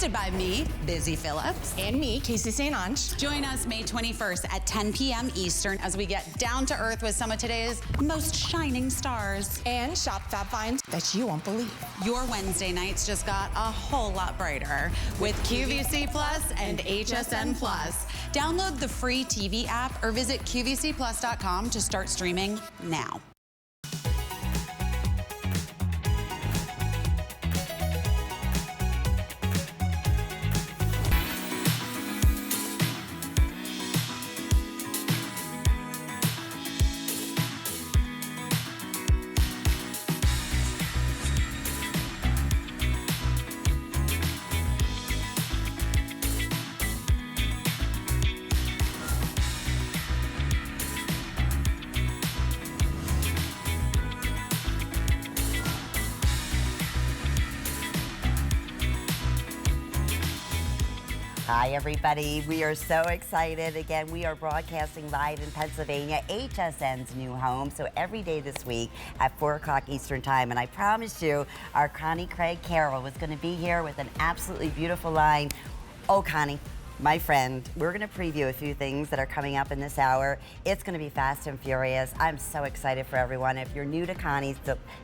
hosted by me, Busy Phillips. And me, Casey St. Ange. Join us May 21st at 10 p.m. Eastern as we get down to earth with some of today's most shining stars. And shop fab finds that you won't believe. Your Wednesday nights just got a whole lot brighter with QVC Plus and HSN Plus. Download the free TV app or visit QVCplus.com to start streaming now. Hi everybody, we are so excited. Again, we are broadcasting live in Pennsylvania, HSN's new home. So every day this week at 4 o'clock Eastern time. And I promised you our Connie Craig Carroll was gonna be here with an absolutely beautiful line. Oh, Connie, my friend, we're gonna preview a few things that are coming up in this hour. It's gonna be fast and furious. I'm so excited for everyone. If you're new to Connie's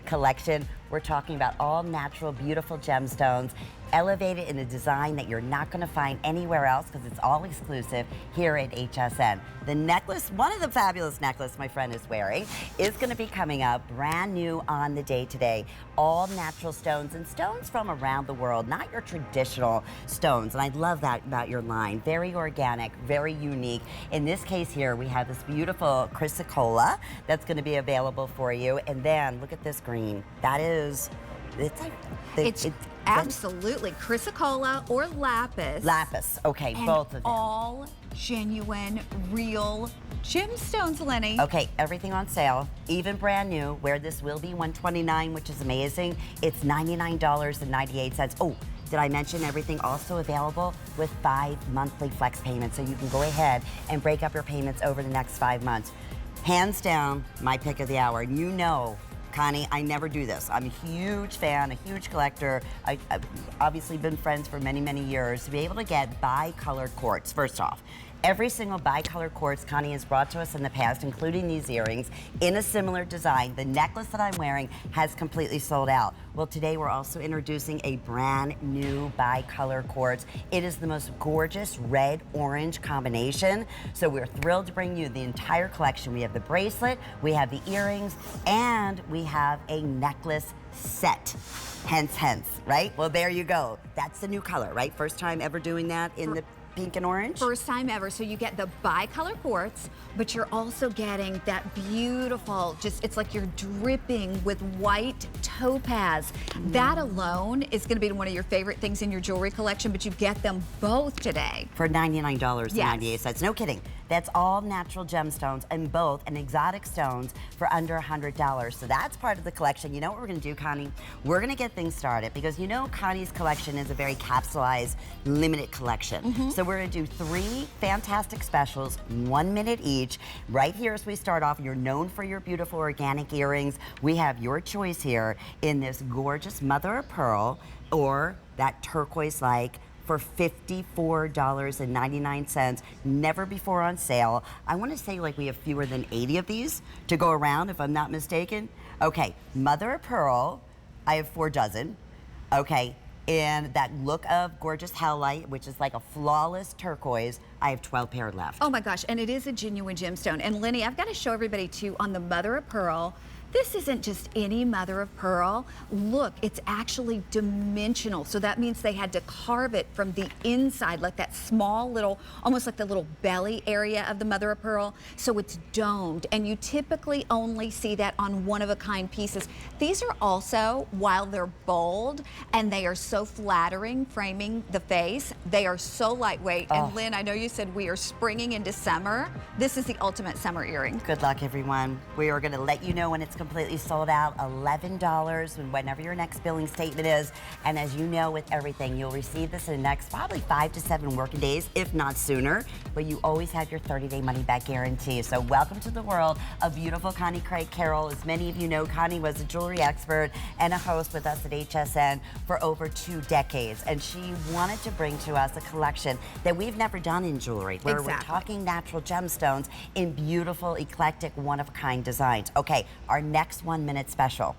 collection, we're talking about all natural, beautiful gemstones, elevated in a design that you're not gonna find anywhere else because it's all exclusive here at HSN. The necklace, one of the fabulous necklaces my friend is wearing, is gonna be coming up brand new on the day today. All natural stones and stones from around the world, not your traditional stones. And I love that about your line. Very organic, very unique. In this case here, we have this beautiful chrysocolla that's gonna be available for you. And then look at this green. That is, it's absolutely chrysocolla or lapis. Lapis, okay, and both of them. All genuine, real gemstones, Lenny. Okay, everything on sale, even brand new, where this will be $129, which is amazing. It's $99.98. Oh, did I mention everything also available with 5 monthly flex payments, so you can go ahead and break up your payments over the next 5 months. Hands down, my pick of the hour. You know, Connie, I never do this. I'm a huge fan, a huge collector. I've obviously been friends for many, many years. To be able to get bi-colored quartz, first off, every single bi-colored quartz Connie has brought to us in the past, including these earrings, in a similar design. The necklace that I'm wearing has completely sold out. Well, today we're also introducing a brand new bi-color quartz. It is the most gorgeous red-orange combination. So we're thrilled to bring you the entire collection. We have the bracelet, we have the earrings, and we have a necklace set. Hence, right? Well, there you go. That's the new color, right? First time ever doing that in the pink and orange? First time ever. So you get the bi-color quartz, but you're also getting that beautiful, it's like you're dripping with white topaz. That alone is gonna be one of your favorite things in your jewelry collection, but you get them both today. For $99.98. Yes. No kidding. That's all natural gemstones and both and exotic stones for under $100. So that's part of the collection. You know what we're gonna do, Connie? We're gonna get things started because you know Connie's collection is a very capsulized, limited collection. So we're gonna do 3 fantastic specials, 1 minute each. Right here as we start off, you're known for your beautiful organic earrings. We have your choice here in this gorgeous mother of pearl or that turquoise-like for $54.99, never before on sale. I want to say like we have fewer than 80 of these to go around if I'm not mistaken. Okay, mother of pearl, I have 4 dozen. Okay, and that look of gorgeous hellite, which is like a flawless turquoise, I have 12 pair left. Oh my gosh, and it is a genuine gemstone. And Lenny, I've got to show everybody too on the mother of pearl. This isn't just any mother of pearl. Look, it's actually dimensional. So that means they had to carve it from the inside, like that small little, almost like the little belly area of the mother of pearl. So it's domed, and you typically only see that on one-of-a-kind pieces. These are also, while they're bold and they are so flattering, framing the face, they are so lightweight. And Lynn, I know you said we are springing into summer. This is the ultimate summer earring. Good luck, everyone. We are gonna let you know when it's completely sold out, $11 whenever your next billing statement is. And as you know, with everything, you'll receive this in the next probably 5 to 7 working days, if not sooner. But you always have your 30-day money-back guarantee. So welcome to the world of beautiful Connie Craig Carroll. As many of you know, Connie was a jewelry expert and a host with us at HSN for over 2 decades. And she wanted to bring to us a collection that we've never done in jewelry, where we're talking natural gemstones in beautiful, eclectic, one-of-a-kind designs. Okay, our next 1-minute special.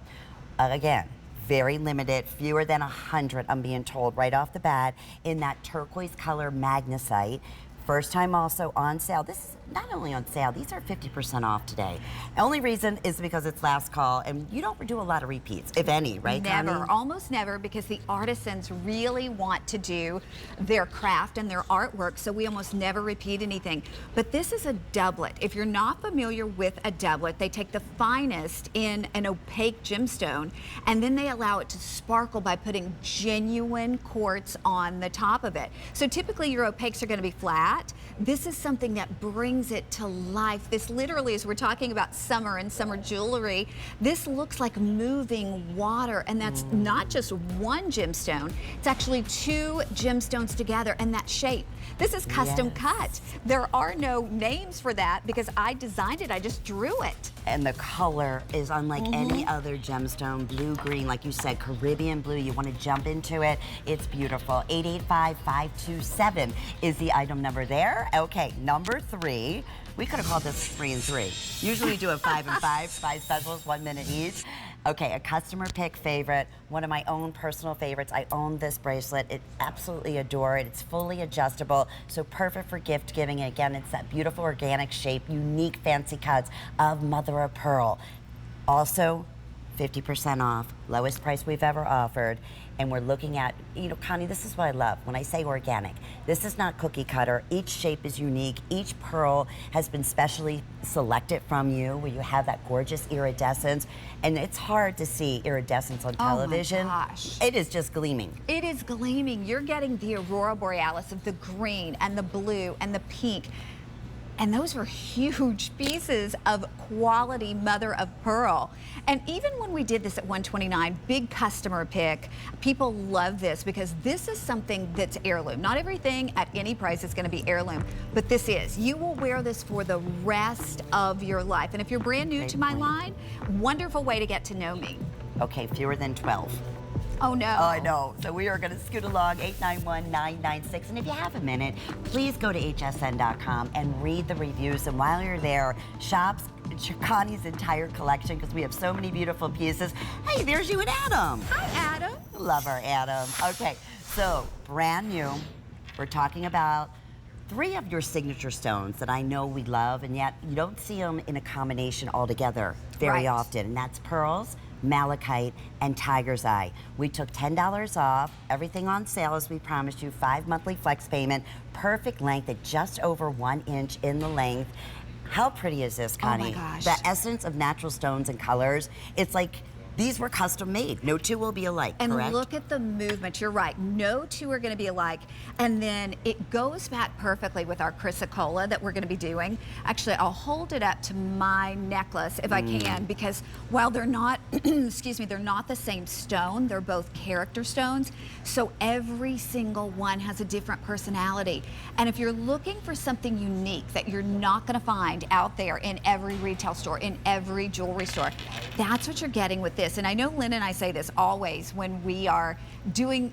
Again, very limited, fewer than 100, I'm being told right off the bat, in that turquoise color magnesite. First time also on sale. This is not only on sale, these are 50% off today. The only reason is because it's last call, and you don't do a lot of repeats, if any, right, Never, Connie? almost never, because the artisans really want to do their craft and their artwork, so we almost never repeat anything. But this is a doublet. If you're not familiar with a doublet, they take the finest in an opaque gemstone, and then they allow it to sparkle by putting genuine quartz on the top of it. So typically your opaques are going to be flat. This is something that brings it to life. This literally, as we're talking about summer and summer jewelry, this looks like moving water, and that's not just one gemstone, it's actually 2 gemstones together, and that shape. This is custom cut. There are no names for that because I designed it, I just drew it. And the color is unlike any other gemstone, blue-green, like you said, Caribbean blue. You want to jump into it. It's beautiful. 885-527 is the item number there. Okay, number 3. We could have called this 3 and 3. Usually we do a 5 and 5 specials, 1 minute each. Okay, a customer pick favorite, one of my own personal favorites. I own this bracelet. It absolutely adore it. It's fully adjustable, so perfect for gift giving. And again, it's that beautiful organic shape, unique fancy cuts of mother of pearl. Also, 50% off, lowest price we've ever offered. And we're looking at, you know, Connie, this is what I love when I say organic. This is not cookie cutter. Each shape is unique. Each pearl has been specially selected from you, where you have that gorgeous iridescence. And it's hard to see iridescence on television. Oh my gosh. It is just gleaming. It is gleaming. You're getting the aurora borealis of the green and the blue and the pink. And those were huge pieces of quality mother of pearl. And even when we did this at $129, big customer pick, people love this because this is something that's heirloom. Not everything at any price is going to be heirloom, but this is. You will wear this for the rest of your life. And if you're brand new to my line, wonderful way to get to know me. Okay, fewer than 12. Oh no. Oh, I know. So we are going to scoot along, 891-996. And if you have a minute, please go to hsn.com and read the reviews. And while you're there, shop Connie's entire collection because we have so many beautiful pieces. Hey, there's you and Adam. Hi, Adam. Love our Adam. Okay, so brand new. We're talking about 3 of your signature stones that I know we love, and yet you don't see them in a combination all together very often. And that's pearls, malachite, and tiger's eye. We took $10 off, everything on sale as we promised you, 5 monthly flex payment, perfect length at just over 1 inch in the length. How pretty is this, Connie? Oh my gosh. The essence of natural stones and colors. It's like these were custom made. No 2 will be alike, and correct? look at the movement. You're right. No 2 are going to be alike. And then it goes back perfectly with our chrysocolla that we're going to be doing. Actually, I'll hold it up to my necklace if I can, because while they're not, excuse me, they're not the same stone. They're both character stones. So every single one has a different personality. And if you're looking for something unique that you're not going to find out there in every retail store, in every jewelry store, that's what you're getting with this. And I know Lynn and I say this always when we are doing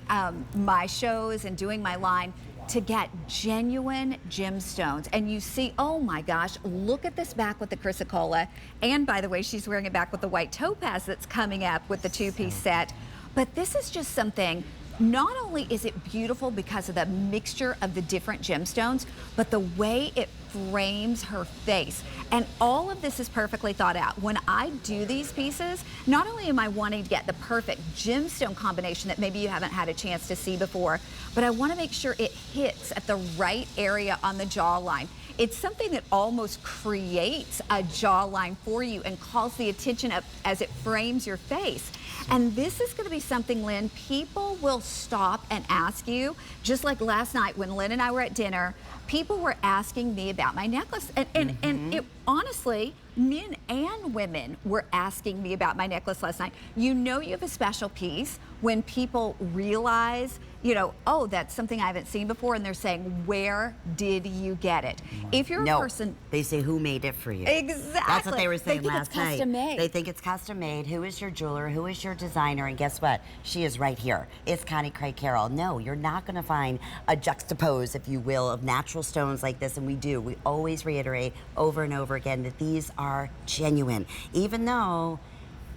my shows and doing my line, to get genuine gemstones. And you see, oh my gosh, look at this back with the chrysocolla. And by the way, she's wearing it back with the white topaz that's coming up with the 2-piece set. But this is just something, not only is it beautiful because of the mixture of the different gemstones, but the way it frames her face. And all of this is perfectly thought out. When I do these pieces, not only am I wanting to get the perfect gemstone combination that maybe you haven't had a chance to see before, but I want to make sure it hits at the right area on the jawline. It's something that almost creates a jawline for you and calls the attention up as it frames your face. And this is going to be something, Lynn, people will stop and ask you, just like last night when Lynn and I were at dinner, people were asking me about my necklace. And it, honestly, men and women were asking me about my necklace last night. You know you have a special piece when people realize, you know, oh, that's something I haven't seen before, and they're saying, where did you get it? If you're a person... They say, who made it for you? Exactly. That's what they were saying they think last it's custom night. made. They think it's custom made. Who is your jeweler? Who is your designer? And guess what? She is right here. It's Connie Craig Carroll. No, you're not going to find a juxtapose, if you will, of natural stones like this, and we do. We always reiterate over and over again that these are genuine, even though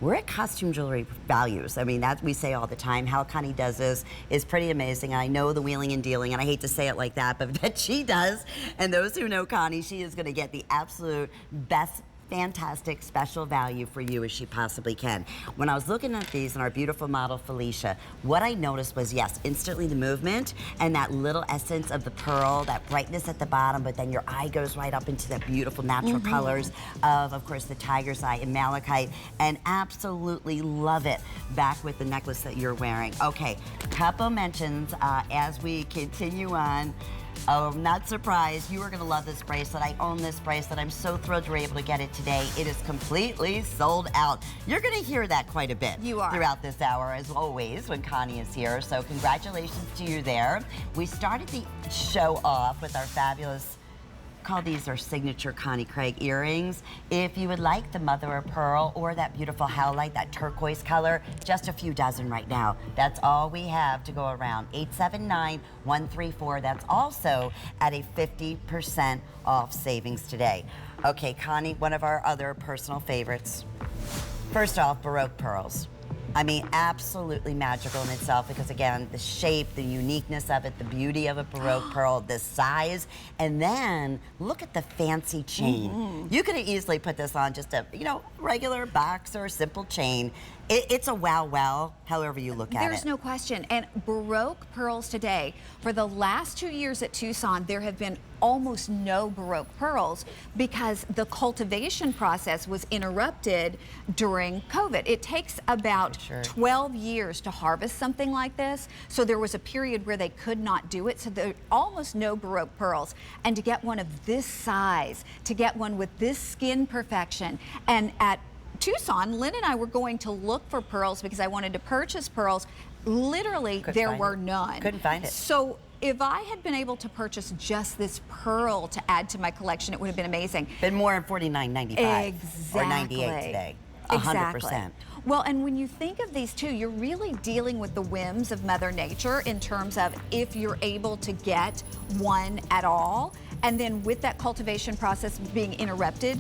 we're at costume jewelry values. I mean, that we say all the time. How Connie does this is pretty amazing. I know the wheeling and dealing, and I hate to say it like that, but that she does. And those who know Connie, she is going to get the absolute best, fantastic special value for you as she possibly can. When I was looking at these and our beautiful model Felicia, what I noticed was, yes, instantly the movement and that little essence of the pearl, that brightness at the bottom, but then your eye goes right up into the beautiful natural colors of course, the tiger's eye and malachite, and absolutely love it back with the necklace that you're wearing. Okay, couple mentions as we continue on. Oh, I'm not surprised. You are going to love this bracelet. I own this bracelet. I'm so thrilled you were able to get it today. It is completely sold out. You're going to hear that quite a bit throughout this hour, as always, when Connie is here. So congratulations to you there. We started the show off with our fabulous, call these our signature Connie Craig earrings. If you would like the mother of pearl or that beautiful howlite, that turquoise color, just a few dozen right now. That's all we have to go around. 879-134. That's also at a 50% off savings today. Okay, Connie, one of our other personal favorites. First off, Baroque pearls. I mean, absolutely magical in itself because, again, the shape, the uniqueness of it, the beauty of a Baroque pearl, the size, and then look at the fancy chain. You could have easily put this on just a, you know, regular box or a simple chain. It's a wow, however you look at it. There's no question. And Baroque pearls today, for the last 2 years at Tucson, there have been almost no Baroque pearls because the cultivation process was interrupted during COVID. It takes about 12 years to harvest something like this. So there was a period where they could not do it. So there are almost no Baroque pearls. And to get one of this size, to get one with this skin perfection, and at Tucson, Lynn and I were going to look for pearls because I wanted to purchase pearls. Literally, there were none. Couldn't find it. So if I had been able to purchase just this pearl to add to my collection, it would have been amazing. Been more than $49.95 Exactly. or $98 today. 100%. Exactly. Well, and when you think of these two, you're really dealing with the whims of Mother Nature in terms of if you're able to get one at all. And then with that cultivation process being interrupted,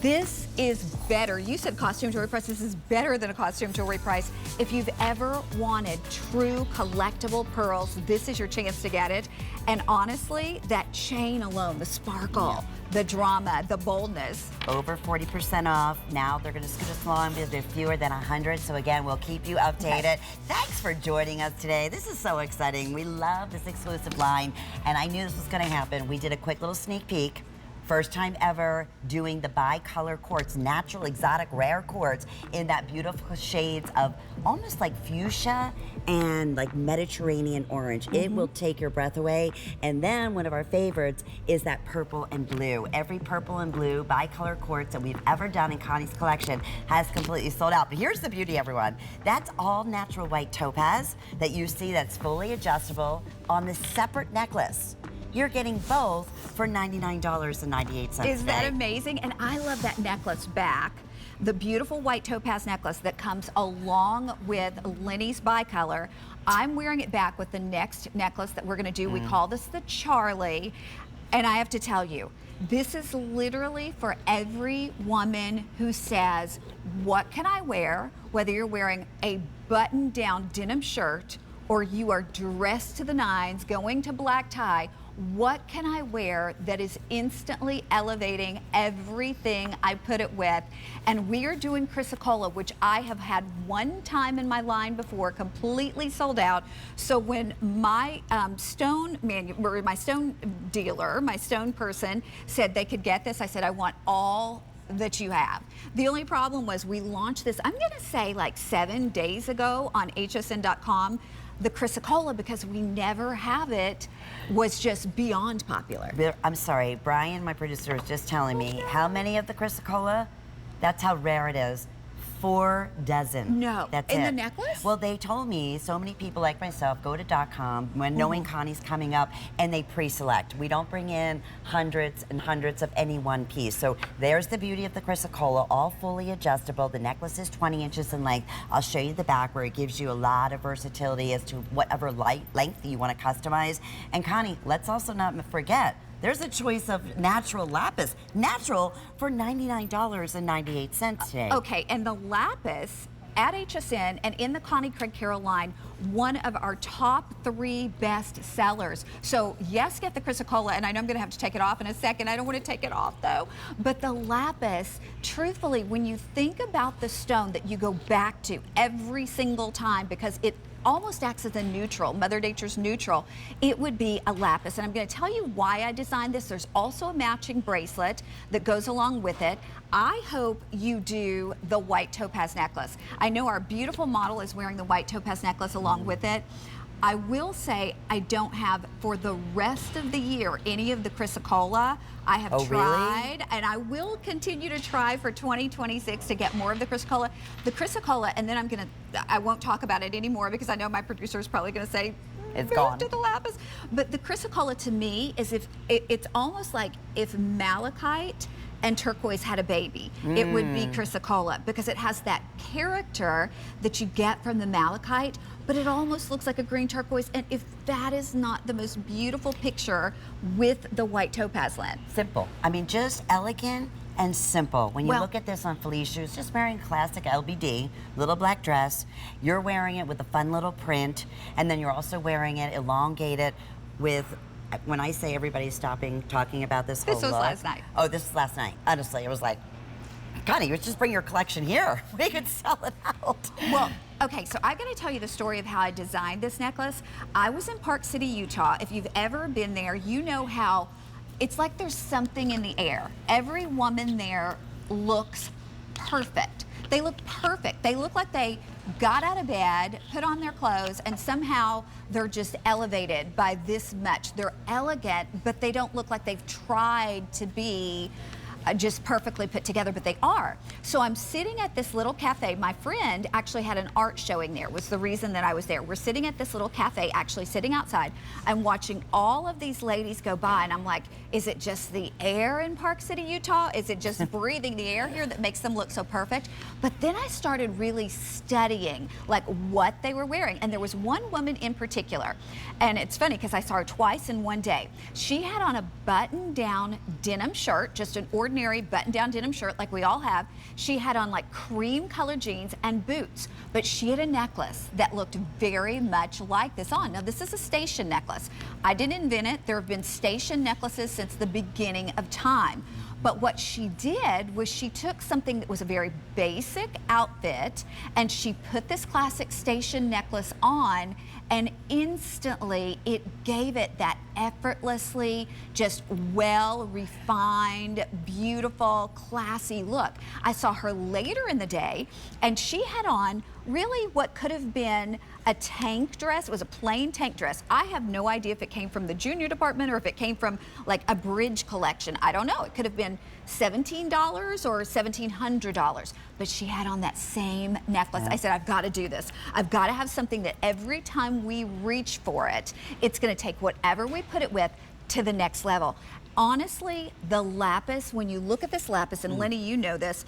this is better. You said costume jewelry price. This is better than a costume jewelry price. If you've ever wanted true collectible pearls, this is your chance to get it. And honestly, that chain alone, the sparkle, the drama, the boldness. Over 40% off. Now they're going to scoot us along because they're fewer than 100. So again, we'll keep you updated. Thanks for joining us today. This is so exciting. We love this exclusive line, and I knew this was going to happen. We did a quick little sneak peek. First time ever doing the bi-color quartz, natural, exotic, rare quartz in that beautiful shades of almost like fuchsia and like Mediterranean orange. It will take your breath away. And then one of our favorites is that purple and blue. Every purple and blue bi-color quartz that we've ever done in Connie's collection has completely sold out. But here's the beauty, everyone. That's all natural white topaz that you see that's fully adjustable on this separate necklace. You're getting both for $99.98 Is that amazing? And I love that necklace back. The beautiful white topaz necklace that comes along with Lenny's bicolor. I'm wearing it back with the next necklace that we're going to do. We call this the Charlie. And I have to tell you, this is literally for every woman who says, what can I wear? Whether you're wearing a button-down denim shirt or you are dressed to the nines, going to black tie, what can I wear that is instantly elevating everything I put it with? And we are doing Chrysocolla, which I have had one time in my line before, completely sold out. So when my stone dealer, my stone person said they could get this, I said, I want all that you have. The only problem was we launched this, I'm gonna say like 7 days ago on hsn.com. The chrysocolla, because we never have it, was just beyond popular. I'm sorry, Brian, my producer, was just telling me how many of the chrysocolla? That's how rare it is. 4 dozen. No. That's in it. the necklace? Well, they told me so many people like myself go to .com when knowing Connie's coming up and they pre-select. We don't bring in hundreds and hundreds of any one piece. So there's the beauty of the chrysocolla, all fully adjustable. The necklace is 20 inches in length. I'll show you the back where it gives you a lot of versatility as to whatever length you want to customize. And Connie, let's also not forget, there's a choice of natural lapis. Natural for $99.98 today. Okay, and the lapis at HSN and in the Connie Craig Carroll line, one of our top 3 best sellers. So yes, get the chrysocolla, and I know I'm gonna have to take it off in a second. I don't wanna take it off though. But the lapis, truthfully, when you think about the stone that you go back to every single time, because it almost acts as a neutral, Mother Nature's neutral, it would be a lapis. And I'm going to tell you why I designed this. There's also a matching bracelet that goes along with it. I hope you do the white topaz necklace. I know our beautiful model is wearing the white topaz necklace along with it. I will say I don't have for the rest of the year any of the chrysocolla. I have tried, and I will continue to try for 2026 to get more of the chrysocolla. The chrysocolla, and then I won't talk about it anymore because I know my producer is probably going to say, it's gone. To the lapis. But the chrysocolla to me is it's almost like if malachite and turquoise had a baby, it would be chrysocolla, because it has that character that you get from the malachite, but it almost looks like a green turquoise. And if that is not the most beautiful picture with the white topaz lens. Simple. I mean, just elegant and simple. When you look at this on Felicia, she's just wearing classic LBD, little black dress. You're wearing it with a fun little print, and then you're also wearing it elongated with, when I say everybody's stopping talking about this whole This was look. last night. Oh, this was last night. Honestly, it was like, Connie, let's just bring your collection here. We could sell it out. Well, okay, so I gotta tell you the story of how I designed this necklace. I was in Park City, Utah. If you've ever been there, you know how it's like there's something in the air. Every woman there looks perfect. They look perfect. They look like they got out of bed, put on their clothes, and somehow they're just elevated by this much. They're elegant, but they don't look like they've tried to be just perfectly put together, but they are. So I'm sitting at this little cafe. My friend actually had an art showing there, was the reason that I was there. We're sitting at this little cafe, actually sitting outside. I'm watching all of these ladies go by, and I'm like, is it just the air in Park City, Utah? Is it just breathing the air here that makes them look so perfect? But then I started really studying like what they were wearing. And there was one woman in particular, and it's funny because I saw her twice in one day. She had on a button-down denim shirt, just an ordinary button-down denim shirt like we all have. She had on like cream colored jeans and boots, but she had a necklace that looked very much like this on. Now this is a station necklace. I didn't invent it. There have been station necklaces since the beginning of time. But what she did was she took something that was a very basic outfit and she put this classic station necklace on, and instantly it gave it that effortlessly, just well refined, beautiful, classy look. I saw her later in the day and she had on really what could have been a tank dress. It was a plain tank dress. I have no idea if it came from the junior department or if it came from like a bridge collection. I don't know. It could have been $17 or $1,700, but she had on that same necklace. I said, I've got to do this. I've got to have something that every time we reach for it, it's going to take whatever we put it with to the next level. Honestly, the lapis, when you look at this lapis, and Lenny, you know this,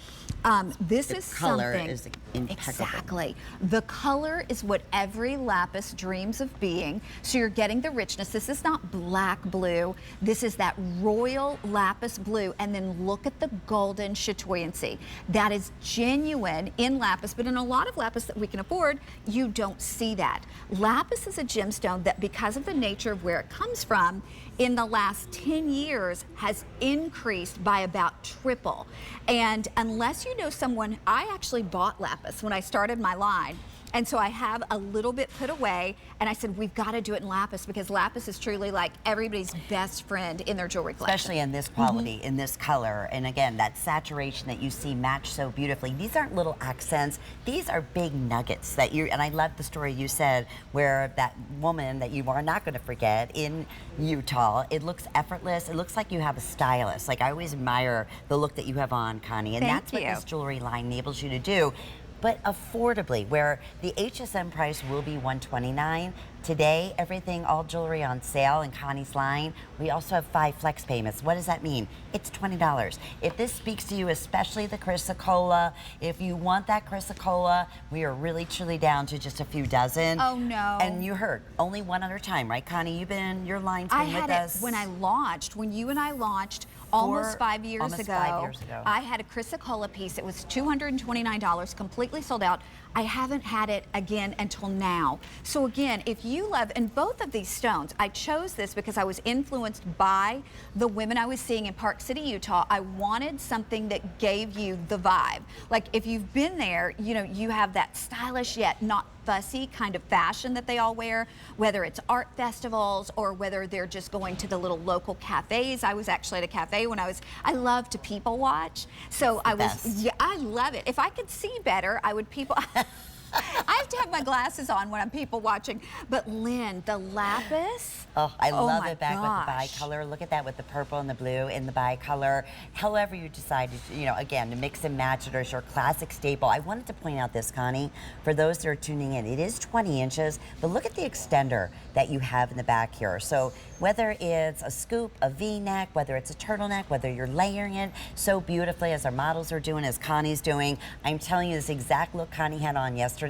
this is color something. is impeccable. Exactly. The color is what every lapis dreams of being. So you're getting the richness. This is not black blue. This is that royal lapis blue. And then look at the golden chatoyancy. That is genuine in lapis, but in a lot of lapis that we can afford, you don't see that. Lapis is a gemstone that, because of the nature of where it comes from, in the last 10 years has increased by about triple. And unless you know someone, I actually bought lapis when I started my line. And so I have a little bit put away, and I said, we've got to do it in lapis, because lapis is truly like everybody's best friend in their jewelry collection. Especially in this quality, in this color. And again, that saturation that you see match so beautifully. These aren't little accents. These are big nuggets that you, and I love the story you said where that woman that you are not going to forget in Utah, it looks effortless. It looks like you have a stylist. Like, I always admire the look that you have on, Connie. And that's what this jewelry line enables you to do. But affordably, where the HSN price will be $129. Today, everything, all jewelry on sale in Connie's line. We also have 5 flex payments. What does that mean? It's $20. If this speaks to you, especially the chrysocolla, if you want that chrysocolla, we are really truly down to just a few dozen. Oh no. And you heard, only one other time, right, Connie? Your line's been with us. I had it when I launched, when you and I launched almost 5 years ago. 5 years ago. I had a chrysocolla piece. It was $229, completely sold out. I haven't had it again until now. So again, if you love, and both of these stones, I chose this because I was influenced by the women I was seeing in Park City, Utah. I wanted something that gave you the vibe. Like, if you've been there, you know, you have that stylish yet not fussy kind of fashion that they all wear, whether it's art festivals or whether they're just going to the little local cafes. I was actually at a cafe when I love to people watch. So I love it. If I could see better, I would people. I have to have my glasses on when I'm people watching. But Lynn, the lapis. Oh, I love it back with the bicolor. Look at that with the purple and the blue in the bicolor. However you decide, you know, again, to mix and match it, or it's your classic staple. I wanted to point out this, Connie, for those that are tuning in. It is 20 inches, but look at the extender that you have in the back here. So whether it's a scoop, a V-neck, whether it's a turtleneck, whether you're layering it so beautifully as our models are doing, as Connie's doing, I'm telling you, this exact look Connie had on yesterday,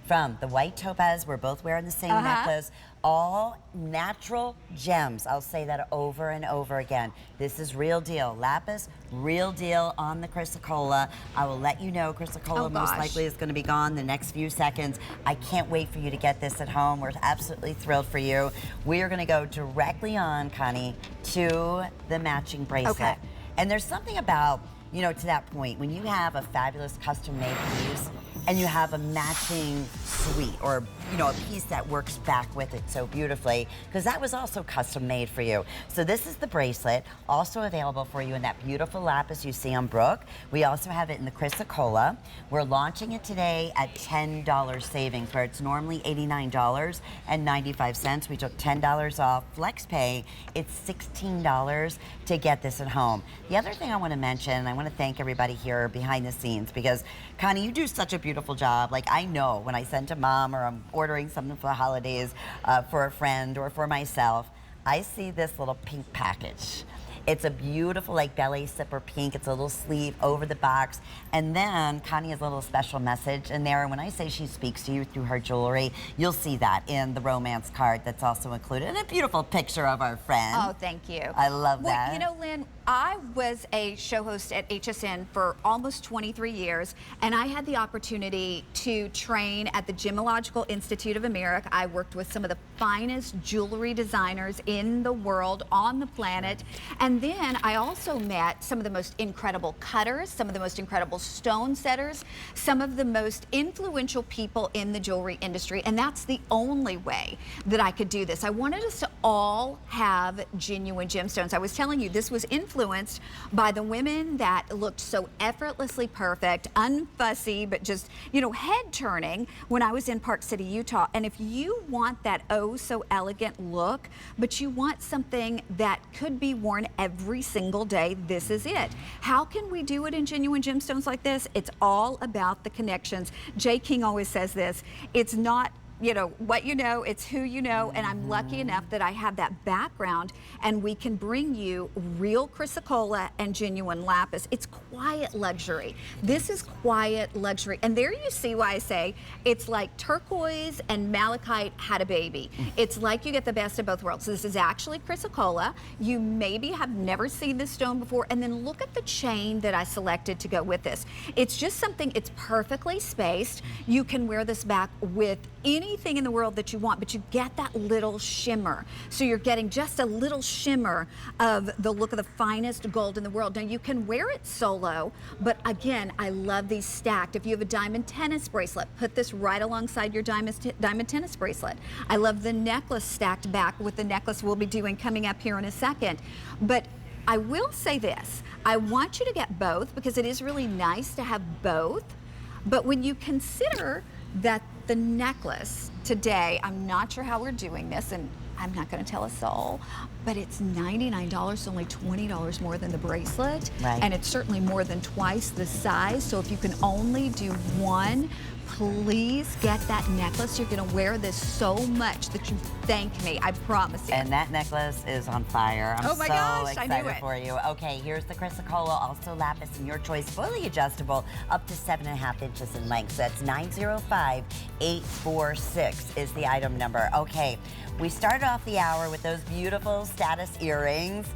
from the white topaz, we're both wearing the same necklace, all natural gems. I'll say that over and over again. This is real deal. Lapis, real deal on the chrysocolla. I will let you know chrysocolla most likely is going to be gone the next few seconds. I can't wait for you to get this at home. We're absolutely thrilled for you. We are going to go directly on, Connie, to the matching bracelet. Okay. And there's something about, you know, to that point, when you have a fabulous custom-made piece and you have a matching suite, or, you know, a piece that works back with it so beautifully, because that was also custom made for you. So this is the bracelet, also available for you in that beautiful lapis you see on Brooke. We also have it in the chrysocolla. We're launching it today at $10 savings, where it's normally $89.95. We took $10 off. Flex pay, it's $16 to get this at home. The other thing I want to mention, and I want to thank everybody here behind the scenes, because Connie, you do such a beautiful job. Like, I know when I send to mom, or I'm ordering something for the holidays for a friend or for myself, I see this little pink package. It's a beautiful, like, belly zipper pink. It's a little sleeve over the box. And then Connie has a little special message in there. And when I say she speaks to you through her jewelry, you'll see that in the romance card that's also included. And a beautiful picture of our friend. Oh, thank you. I love that. You know, Lynn, I was a show host at HSN for almost 23 years, and I had the opportunity to train at the Gemological Institute of America. I worked with some of the finest jewelry designers in the world, on the planet. And then I also met some of the most incredible cutters, some of the most incredible stone setters, some of the most influential people in the jewelry industry. And that's the only way that I could do this. I wanted us to all have genuine gemstones. I was telling you, this was influenced by the women that looked so effortlessly perfect, unfussy, but just, you know, head turning when I was in Park City, Utah. And if you want that oh so elegant look, but you want something that could be worn every single day, this is it. How can we do it in genuine gemstones like this? It's all about the connections. Jay King always says this. It's not, you know, what you know, it's who you know, and I'm lucky enough that I have that background, and we can bring you real chrysocolla and genuine lapis. It's quiet luxury. This is quiet luxury. And there you see why I say it's like turquoise and malachite had a baby. It's like you get the best of both worlds. So this is actually chrysocolla. You maybe have never seen this stone before, and then look at the chain that I selected to go with this. It's just something, it's perfectly spaced. You can wear this back with any anything in the world that you want, but you get that little shimmer. So you're getting just a little shimmer of the look of the finest gold in the world. Now you can wear it solo, but again, I love these stacked. If you have a diamond tennis bracelet, put this right alongside your diamond tennis bracelet. I love the necklace stacked back with the necklace we'll be doing coming up here in a second. But I will say this, I want you to get both because it is really nice to have both. But when you consider that the necklace today, I'm not sure how we're doing this, and I'm not going to tell a soul, but it's $99, only $20 more than the bracelet. Right. And it's certainly more than twice the size. So if you can only do one, please get that necklace. You're going to wear this so much that you thank me. I promise you. And that necklace is on fire. I'm Oh my so gosh, I excited knew it. for you. Okay, here's the Chrysocolla, also lapis in your choice, fully adjustable, up to 7.5 inches in length. So that's 905846 is the item number. Okay, we started off the hour with those beautiful status earrings.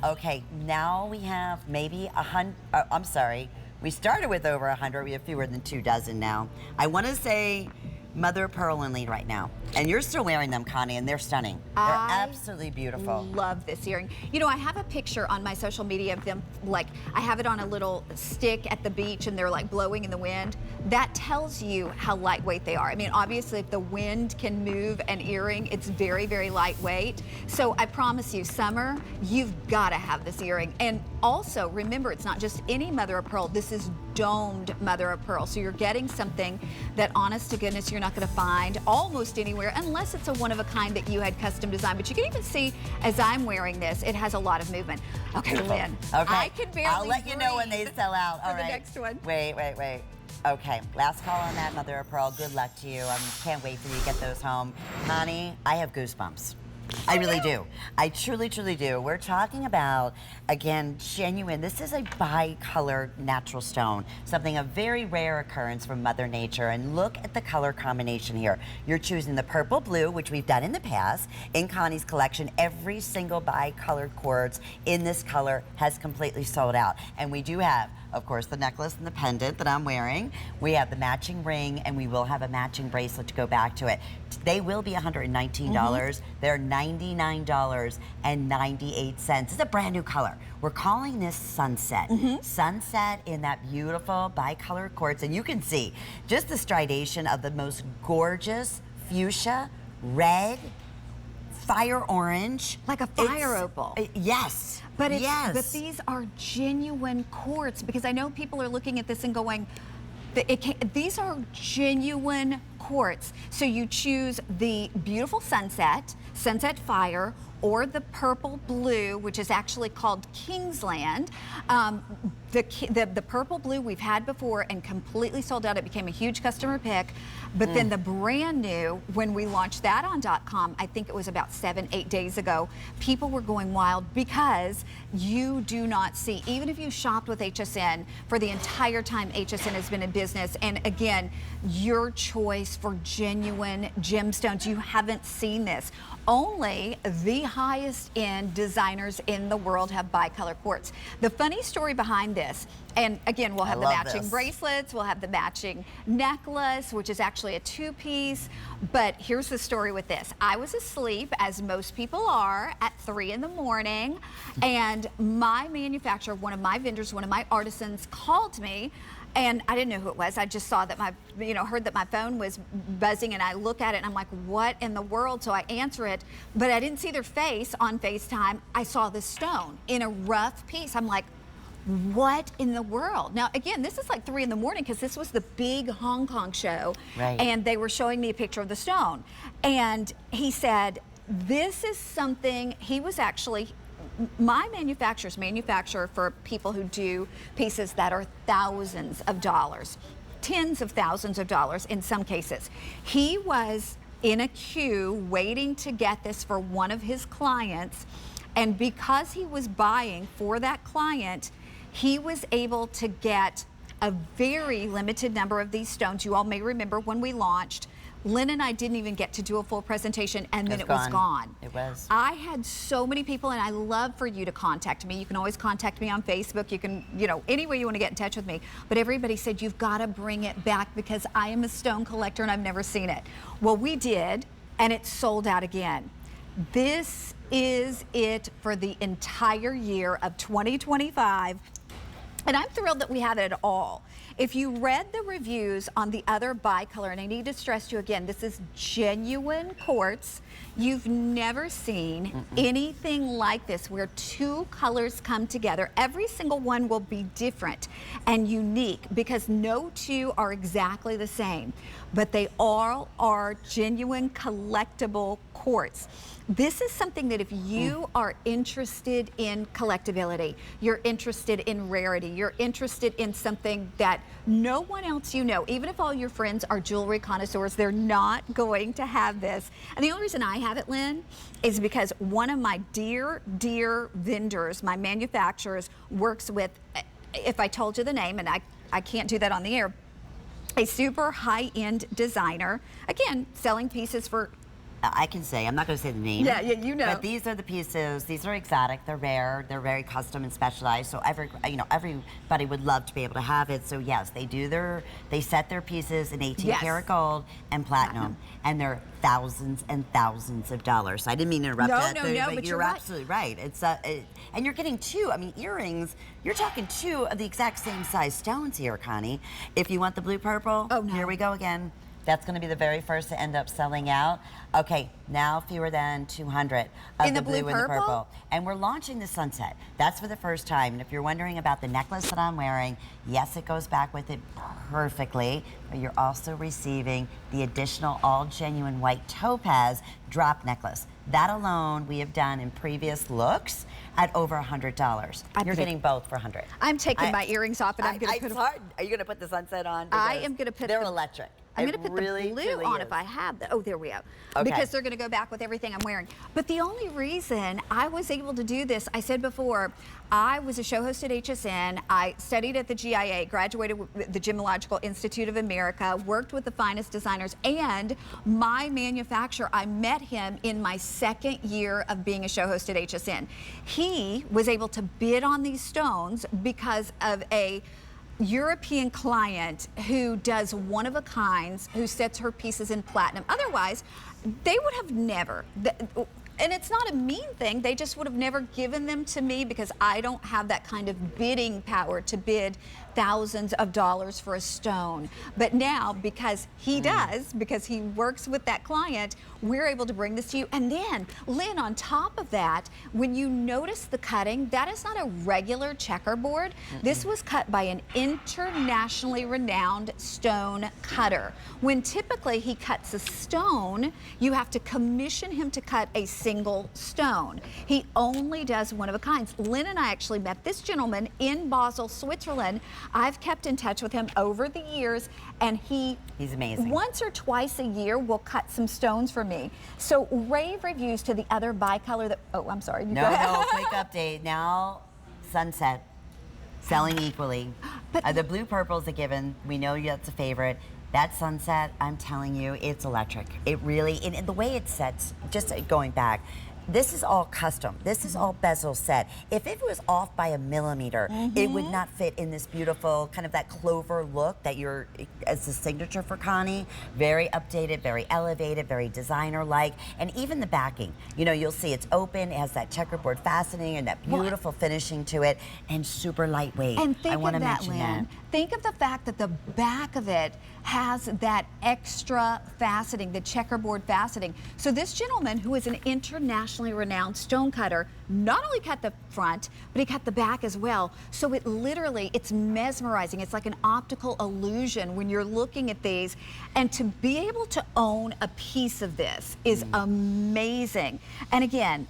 Okay, now we have maybe 100, I'm sorry, we started with over 100. We have fewer than 2 dozen now. I want to say mother of pearl and lead right now. And you're still wearing them, Connie, and they're stunning. They're absolutely beautiful. Love this earring. You know, I have a picture on my social media of them, like, I have it on a little stick at the beach and they're like blowing in the wind. That tells you how lightweight they are. I mean, obviously, if the wind can move an earring, it's very, very lightweight. So I promise you, summer, you've got to have this earring. And also, remember, it's not just any mother of pearl. This is domed mother of pearl. So you're getting something that, honest to goodness, you're not going to find almost anywhere unless it's a one-of-a-kind that you had custom designed. But you can even see, as I'm wearing this, it has a lot of movement. Okay, Lynn, Okay, I can barely I'll let you know when they sell out. All for the right. next one. Wait. Okay, last call on that, mother of pearl. Good luck to you. I can't wait for you to get those home. Connie, I have goosebumps. I really do. I truly, truly do. We're talking about, again, genuine. This is a bi-color natural stone, something of very rare occurrence from Mother Nature. And look at the color combination here. You're choosing the purple blue, which we've done in the past. In Connie's collection, every single bi-colored quartz in this color has completely sold out. And we do have, of course, the necklace and the pendant that I'm wearing. We have the matching ring, and we will have a matching bracelet to go back to it. They will be $119. They're $99.98. It's a brand new color. We're calling this Sunset. Sunset in that beautiful bi-colored quartz. And you can see just the stridation of the most gorgeous fuchsia, red, fire orange. Like a fire opal. Yes. But yes. But these are genuine quartz, because I know people are looking at this and going, these are genuine quartz. So you choose the beautiful sunset fire, or the purple blue, which is actually called Kingsland. The purple blue we've had before and completely sold out. It became a huge customer pick. But then the brand new, when we launched that on .com, I think it was about 7-8 days ago, people were going wild because you do not see, even if you shopped with HSN for the entire time HSN has been in business, and again, your choice for genuine gemstones, you haven't seen this. Only the highest end designers in the world have bicolor quartz. The funny story behind this, and again, we'll have the matching bracelets, we'll have the matching necklace, which is actually a 2-piece. But here's the story with this. I was asleep, as most people are, at 3 in the morning, and my manufacturer, one of my vendors, one of my artisans called me. And I didn't know who it was. I just saw that heard that my phone was buzzing, and I look at it and I'm like, what in the world? So I answer it, but I didn't see their face on FaceTime. I saw this stone in a rough piece. I'm like, what in the world? Now, again, this is like 3 in the morning because this was the big Hong Kong show. Right. And they were showing me a picture of the stone. And he said, this is something, he was actually, my manufacturers manufacture for people who do pieces that are thousands of dollars, tens of thousands of dollars in some cases. He was in a queue waiting to get this for one of his clients, and because he was buying for that client, he was able to get a very limited number of these stones. You all may remember when we launched, Lynn and I didn't even get to do a full presentation, and then it was gone. It was. I had so many people, and I love for you to contact me. You can always contact me on Facebook. You can, you know, any way you want to get in touch with me. But everybody said, you've got to bring it back because I am a stone collector and I've never seen it. Well, we did, and it sold out again. This is it for the entire year of 2025. And I'm thrilled that we have it at all. If you read the reviews on the other bicolor, and I need to stress to you again, this is genuine quartz. You've never seen anything like this where two colors come together. Every single one will be different and unique because no two are exactly the same, but they all are genuine collectible quartz. This is something that if you are interested in collectability, you're interested in rarity, you're interested in something that no one else you know, even if all your friends are jewelry connoisseurs, they're not going to have this. And the only reason I have it, Lynn, is because one of my dear vendors, my manufacturers, works with, if I told you the name, and I can't do that on the air, a super high-end designer, again, selling pieces for, I can say, I'm not going to say the name. Yeah, you know. But these are the pieces. These are exotic. They're rare. They're very custom and specialized. So everybody would love to be able to have it. So yes, they set their pieces in 18 karat gold and platinum, and they're thousands and thousands of dollars. So I didn't mean to interrupt that. No, but you're absolutely right. It's and you're getting two. I mean, earrings. You're talking two of the exact same size stones here, Connie. If you want the blue purple, here we go again. That's going to be the very first to end up selling out. Okay, now fewer than 200 of the blue and the purple. And we're launching the sunset. That's for the first time. And if you're wondering about the necklace that I'm wearing, yes, it goes back with it perfectly. But you're also receiving the additional all genuine white topaz drop necklace. That alone we have done in previous looks at over $100. You're getting both for $100. I'm taking my earrings off and I'm going to put Are you going to put the sunset on? I am going to put They're electric. I'm going to put the blue on if I have the, oh, there we go. Okay. Because they're going to go back with everything I'm wearing. But the only reason I was able to do this, I said before, I was a show host at HSN. I studied at the GIA, graduated with the Gemological Institute of America, worked with the finest designers, and my manufacturer, I met him in my second year of being a show host at HSN. He was able to bid on these stones because of a European client who does one of a kinds, who sets her pieces in platinum. Otherwise, they would have never, and it's not a mean thing, they just would have never given them to me because I don't have that kind of bidding power to bid thousands of dollars for a stone. But now, because he does, because he works with that client, we're able to bring this to you. And then, Lynn, on top of that, when you notice the cutting, that is not a regular checkerboard. This was cut by an internationally renowned stone cutter. When typically he cuts a stone, you have to commission him to cut a single stone. He only does one of a kinds. Lynn and I actually met this gentleman in Basel, Switzerland. I've kept in touch with him over the years, and he's amazing. Once or twice a year will cut some stones for me. So rave reviews to the other bicolor that, oh, I'm sorry. No, quick update. Now, sunset, selling equally. But the blue purple's a given. We know that's a favorite. That sunset, I'm telling you, it's electric. It really, and the way it sets, just going back, this is all custom. This is all bezel set. If it was off by a millimeter, it would not fit in this beautiful, kind of that clover look that you're, as a signature for Connie. Very updated, very elevated, very designer-like. And even the backing, you know, you'll see it's open, it has that checkerboard fastening and that beautiful finishing to it, and super lightweight. And think I want to of that, mention Lynn. that. Think of the fact that the back of it has that extra faceting, the checkerboard faceting. So this gentleman, who is an internationally renowned stone cutter, not only cut the front, but he cut the back as well. So it literally, it's mesmerizing. It's like an optical illusion when you're looking at these. And to be able to own a piece of this is amazing. And again,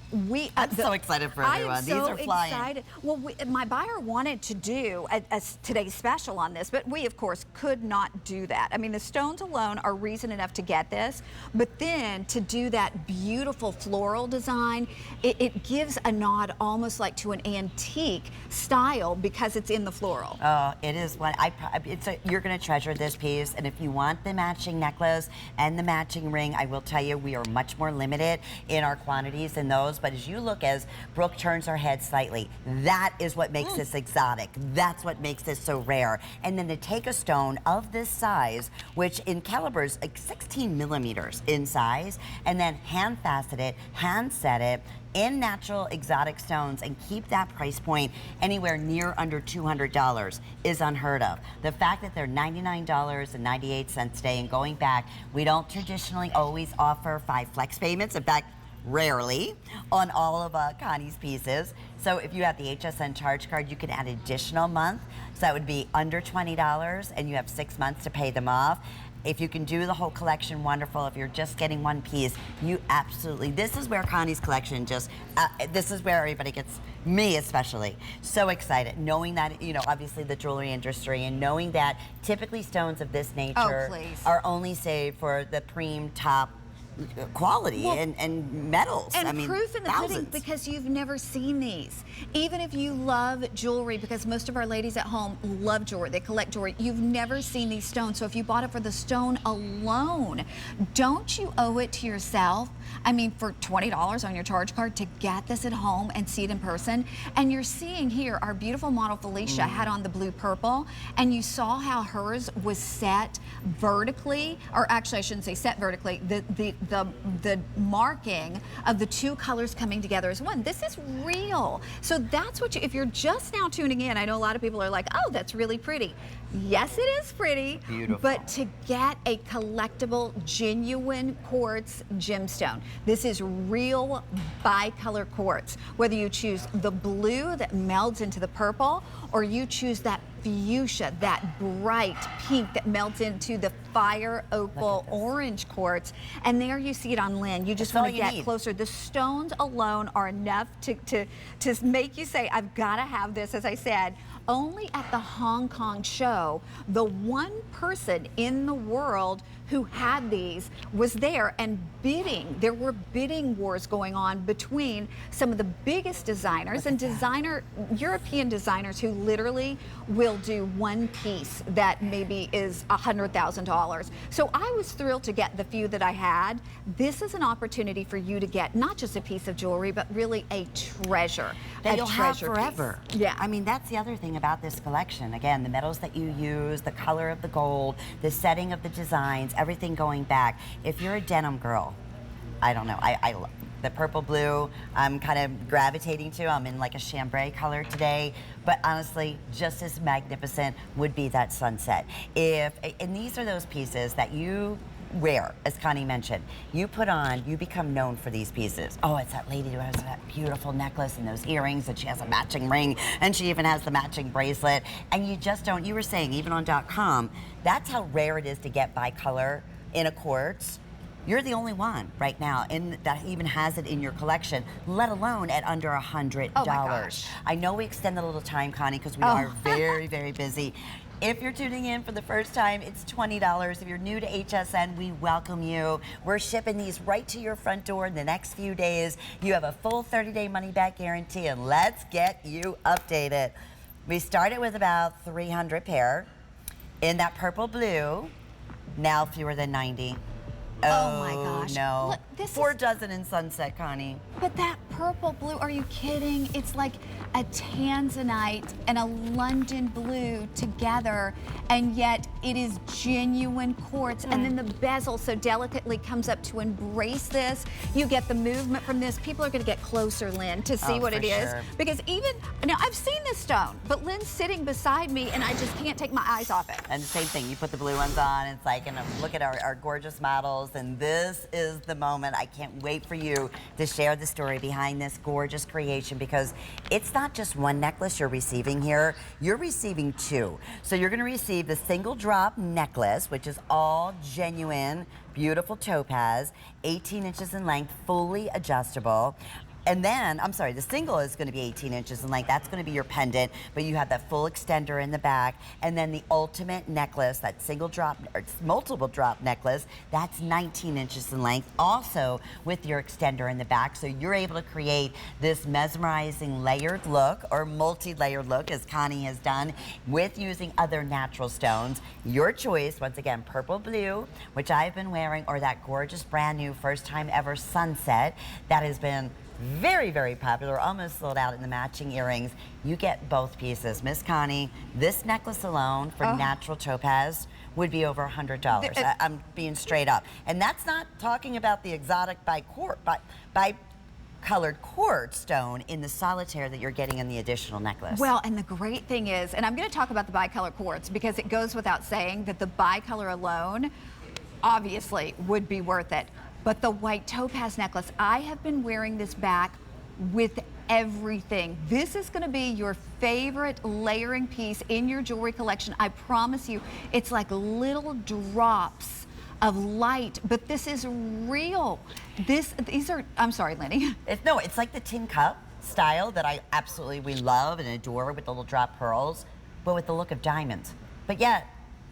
I'm so excited for everyone. I am so These are flying. excited. Well, my buyer wanted to do a today's special on this, but we, of course, could not do that. I mean, the stones alone are reason enough to get this, but then to do that beautiful floral design design. It gives a nod almost like to an antique style because it's in the floral. Oh, it is one. You're going to treasure this piece, and if you want the matching necklace and the matching ring, I will tell you we are much more limited in our quantities in those. But as you look, as Brooke turns her head slightly, that is what makes this exotic. That's what makes this so rare. And then to take a stone of this size, which in calibers like 16 millimeters in size, and then hand facet it, hand set it in natural exotic stones and keep that price point anywhere near under $200 is unheard of. The fact that they're $99.98 today, and going back, we don't traditionally always offer 5 flex payments. In fact, rarely on all of Connie's pieces. So if you have the HSN charge card, you can add additional month. So that would be under $20, and you have 6 months to pay them off. If you can do the whole collection, wonderful. If you're just getting one piece, you absolutely, this is where Connie's collection just, this is where everybody gets, me especially, so excited. Knowing that, you know, obviously the jewelry industry, and knowing that typically stones of this nature are only saved for the preem top quality and metals. And I mean, proof in the thousands. pudding, because you've never seen these. Even if you love jewelry, because most of our ladies at home love jewelry, they collect jewelry, you've never seen these stones. So if you bought it for the stone alone, don't you owe it to yourself? I mean, for $20 on your charge card to get this at home and see it in person. And you're seeing here, our beautiful model Felicia had on the blue purple, and you saw how hers was set vertically, or actually I shouldn't say set vertically, the marking of the two colors coming together as one. This is real. So that's what you, if you're just now tuning in, I know a lot of people are like, oh, that's really pretty. Yes, it is pretty. Beautiful. But to get a collectible, genuine quartz gemstone, this is real bicolor quartz. Whether you choose the blue that melds into the purple, or you choose that fuchsia, that bright pink that melts into the fire opal orange quartz. And there you see it on Lynn. You just want to get closer. The stones alone are enough to make you say, I've got to have this. As I said, only at the Hong Kong show, the one person in the world who had these was there and bidding. There were bidding wars going on between some of the biggest designers and European designers who literally will do one piece that maybe is $100,000. So I was thrilled to get the few that I had. This is an opportunity for you to get not just a piece of jewelry, but really a treasure. That you'll have forever. Piece. Yeah. I mean, that's the other thing about this collection. Again, the metals that you use, the color of the gold, the setting of the designs, everything going back. If you're a denim girl, I don't know, I love the purple blue, I'm kind of gravitating to. I'm in like a chambray color today, but honestly, just as magnificent would be that sunset. And these are those pieces that you wear, as Connie mentioned. You put on, you become known for these pieces. Oh, it's that lady who has that beautiful necklace and those earrings, and she has a matching ring, and she even has the matching bracelet. And you just don't, you were saying, even on .com, that's how rare it is to get bicolor in a quartz. You're the only one right now that even has it in your collection, let alone at under $100. Oh my gosh. I know we extended a little time, Connie, because we are very, very busy. If you're tuning in for the first time, it's $20. If you're new to HSN, we welcome you. We're shipping these right to your front door in the next few days. You have a full 30-day money-back guarantee, and let's get you updated. We started with about 300 pair in that purple blue, now fewer than 90. Oh my gosh. No. Look, this 4 dozen in sunset, Connie. But that purple blue, are you kidding? It's like a tanzanite and a London blue together, and yet it is genuine quartz. And then the bezel so delicately comes up to embrace this. You get the movement from this. People are going to get closer, Lynn, to see what it is. Because even, now I've seen this stone, but Lynn's sitting beside me and I just can't take my eyes off it. And the same thing, you put the blue ones on, it's like, and look at our gorgeous models, and this is the moment. I can't wait for you to share the story behind this gorgeous creation, because it's not just one necklace you're receiving here, you're receiving 2. So you're gonna receive the single drop necklace, which is all genuine, beautiful topaz, 18 inches in length, fully adjustable. And then, I'm sorry, the single is going to be 18 inches in length. That's going to be your pendant, but you have that full extender in the back. And then the ultimate necklace, that single drop, or multiple drop necklace, that's 19 inches in length, also with your extender in the back. So you're able to create this mesmerizing layered look, or multi-layered look, as Connie has done, with using other natural stones. Your choice, once again, purple blue, which I've been wearing, or that gorgeous brand new first time ever sunset that has been very, very popular, almost sold out in the matching earrings. You get both pieces. Miss Connie, this necklace alone for natural topaz would be over $100. I'm being straight up. And that's not talking about the exotic colored quartz stone in the solitaire that you're getting in the additional necklace. Well, and the great thing is, and I'm going to talk about the bicolor quartz because it goes without saying that the bicolor alone obviously would be worth it. But the white topaz necklace, I have been wearing this back with everything. This is going to be your favorite layering piece in your jewelry collection. I promise you, it's like little drops of light, but this is real. These are, I'm sorry, Lenny. It's like the tin cup style that we love and adore, with the little drop pearls, but with the look of diamonds. But yet,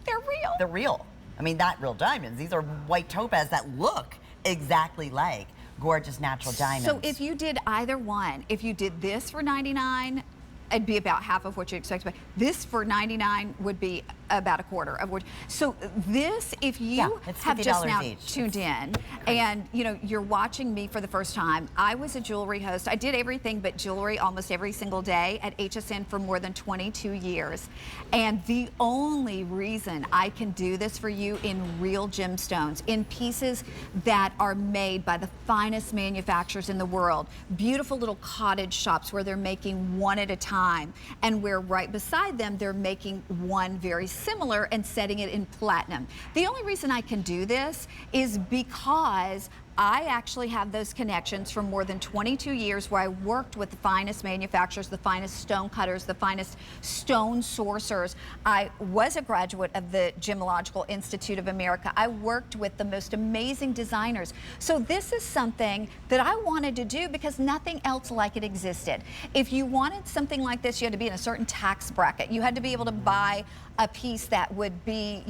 they're real. They're real. I mean, not real diamonds. These are white topaz that look exactly like gorgeous natural diamonds. So if you did either one, if you did this for $99, it'd be about half of what you'd expect to pay. This for $99 would be about a quarter of what. So this, if you have just now tuned in and you're watching me for the first time, I was a jewelry host. I did everything but jewelry almost every single day at HSN for more than 22 years. And the only reason I can do this for you in real gemstones, in pieces that are made by the finest manufacturers in the world, beautiful little cottage shops where they're making one at a time, and where right beside them they're making one very similar and setting it in platinum. The only reason I can do this is because I actually have those connections from more than 22 years where I worked with the finest manufacturers, the finest stone cutters, the finest stone sourcers. I was a graduate of the Gemological Institute of America. I worked with the most amazing designers. So this is something that I wanted to do because nothing else like it existed. If you wanted something like this, you had to be in a certain tax bracket. You had to be able to buy a piece that would be,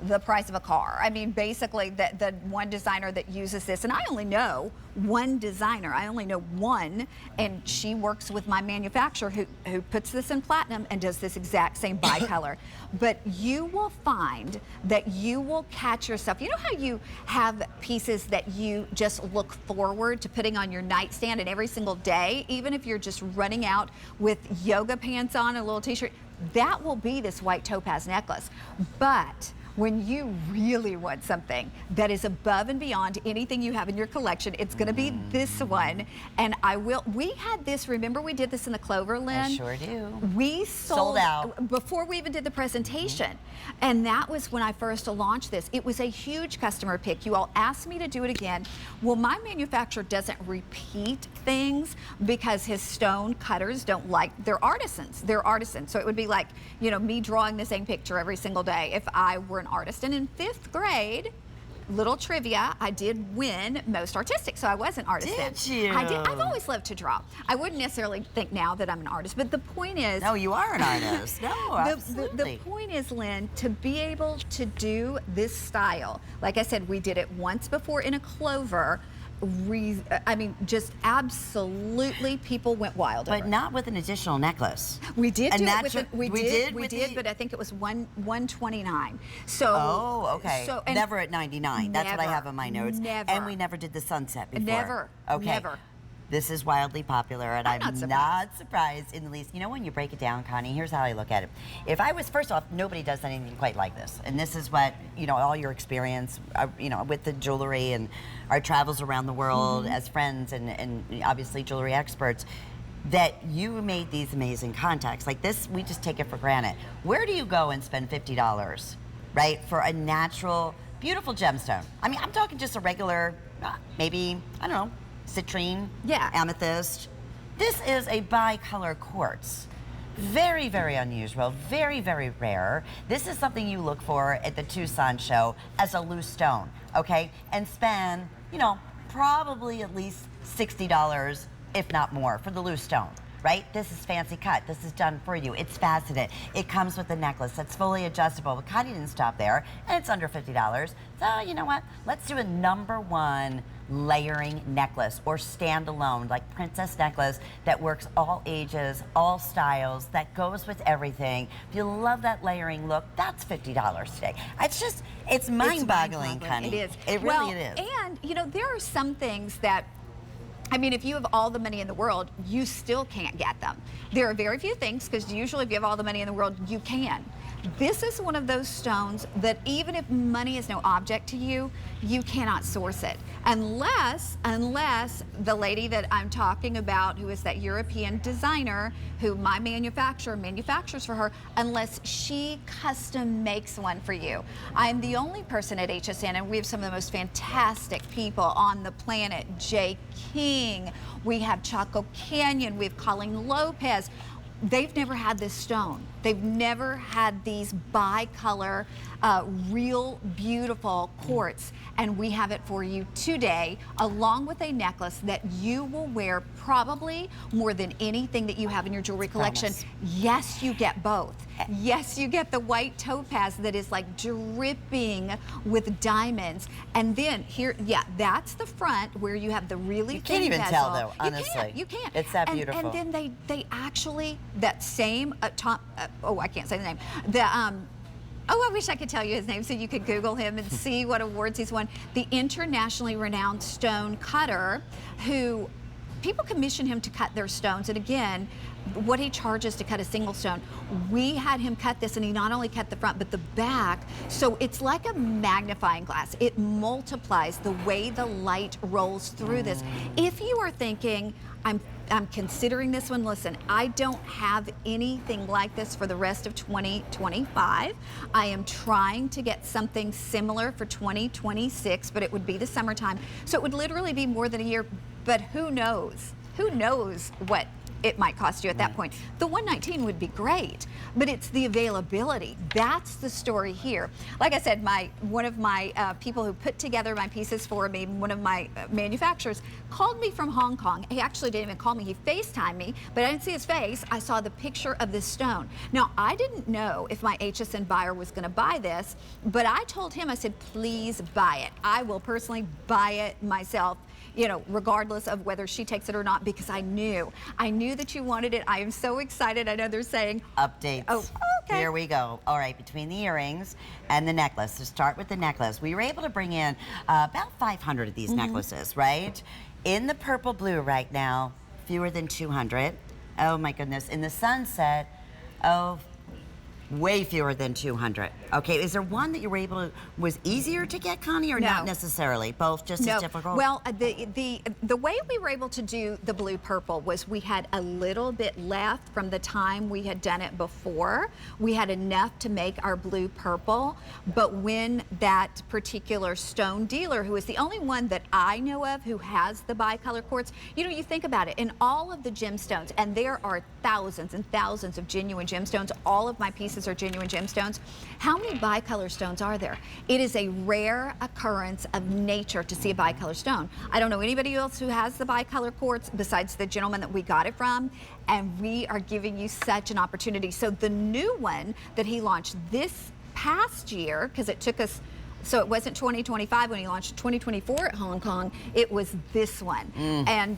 the price of a car. I mean, basically, the one designer that uses this, and I only know one designer, I only know one, and she works with my manufacturer who puts this in platinum and does this exact same bicolor. But you will find that you will catch yourself. You know how you have pieces that you just look forward to putting on your nightstand and every single day, even if you're just running out with yoga pants on and a little t-shirt? That will be this white topaz necklace. But when you really want something that is above and beyond anything you have in your collection, it's going to be this one. And we had this, remember we did this in the Clover, Lynn? I sure do. We sold out before we even did the presentation. And that was when I first launched this. It was a huge customer pick. You all asked me to do it again. Well, my manufacturer doesn't repeat things because his stone cutters don't like, they're artisans. They're artisans. So it would be like, me drawing the same picture every single day if I were an artist. And in 5th grade, little trivia, I did win most artistic, so I was an artist then. Did you? I did. I've always loved to draw. I wouldn't necessarily think now that I'm an artist, but the point is... No, you are an artist. No, absolutely. The point is, Lynn, to be able to do this style, like I said, we did it once before in a Clover. I mean, just absolutely, people went wild over it. But not with an additional necklace. We did and do it with we did, but I think it was $129. So okay. So never at $99. That's what I have in my notes. Never. And we never did the sunset before. Never. Okay. Never. This is wildly popular, and I'm not not surprised in the least. When you break it down, Connie, here's how I look at it. If I was, first off, nobody does anything quite like this. And this is what, all your experience, with the jewelry and our travels around the world as friends and obviously jewelry experts, that you made these amazing contacts. Like this, we just take it for granted. Where do you go and spend $50, right, for a natural, beautiful gemstone? I mean, I'm talking just a regular, maybe, I don't know, citrine, amethyst. This is a bicolor quartz. Very, very unusual, very, very rare. This is something you look for at the Tucson show as a loose stone, okay? And spend, probably at least $60 if not more, for the loose stone. Right? This is fancy cut. This is done for you. It's faceted. It comes with a necklace that's fully adjustable. But Connie didn't stop there, and it's under $50. So you know what? Let's do a #1 layering necklace or standalone, like princess necklace that works all ages, all styles, that goes with everything. If you love that layering look, that's $50 today. It's mind-boggling, Connie. It is. It really is. And you know, there are some things that, I mean, if you have all the money in the world, you still can't get them. There are very few things, because usually if you have all the money in the world, you can. This is one of those stones that even if money is no object to you, you cannot source it. Unless the lady that I'm talking about, who is that European designer who my manufacturer manufactures for her, unless she custom makes one for you. I'm the only person at HSN, and we have some of the most fantastic people on the planet. Jay King, we have Chaco Canyon, we have Colleen Lopez. They've never had this stone. They've never had these bicolor, real beautiful quartz, and we have it for you today, along with a necklace that you will wear probably more than anything that you have in your jewelry collection. Yes, you get both. Yes, you get the white topaz that is like dripping with diamonds, and then here, yeah, that's the front where you have the really thin bezel. You can't even tell, though, honestly. You can't. It's that beautiful. And then they actually, that same oh, I can't say the name. Oh, I wish I could tell you his name so you could Google him and see what awards he's won. The internationally renowned stone cutter, who people commission him to cut their stones. And again, what he charges to cut a single stone. We had him cut this, and he not only cut the front, but the back. So it's like a magnifying glass. It multiplies the way the light rolls through this. If you are thinking, I'm considering this one, listen, I don't have anything like this for the rest of 2025. I am trying to get something similar for 2026, but it would be the summertime. So it would literally be more than a year, but who knows? Who knows what it might cost you at that point. The 119 would be great, but it's the availability. That's the story here. Like I said, one of my people who put together my pieces for me, one of my manufacturers, called me from Hong Kong. He actually didn't even call me, he FaceTimed me, but I didn't see his face. I saw the picture of this stone. Now, I didn't know if my HSN buyer was gonna buy this, but I told him, I said, please buy it. I will personally buy it myself, you know, regardless of whether she takes it or not, because I knew that you wanted it. I am so excited. I know they're saying updates. Oh, okay. Here we go. All right, between the earrings and the necklace, to start with the necklace, we were able to bring in about 500 of these necklaces, right? In the purple blue right now, fewer than 200. Oh my goodness. In the sunset, oh, way fewer than 200. Okay, is there one that you were able to, was easier to get, Connie, or not necessarily? Both just as difficult? Well, the way we were able to do the blue purple was we had a little bit left from the time we had done it before. We had enough to make our blue purple, but when that particular stone dealer, who is the only one that I know of who has the bicolor quartz, you know, you think about it, in all of the gemstones, and there are thousands and thousands of genuine gemstones, all of my pieces are genuine gemstones. How many bicolor stones are there? It is a rare occurrence of nature to see a bicolor stone. I don't know anybody else who has the bicolor quartz besides the gentleman that we got it from, and we are giving you such an opportunity. So the new one that he launched this past year, because it took us, so it wasn't 2025 when he launched 2024 at Hong Kong, it was this one. And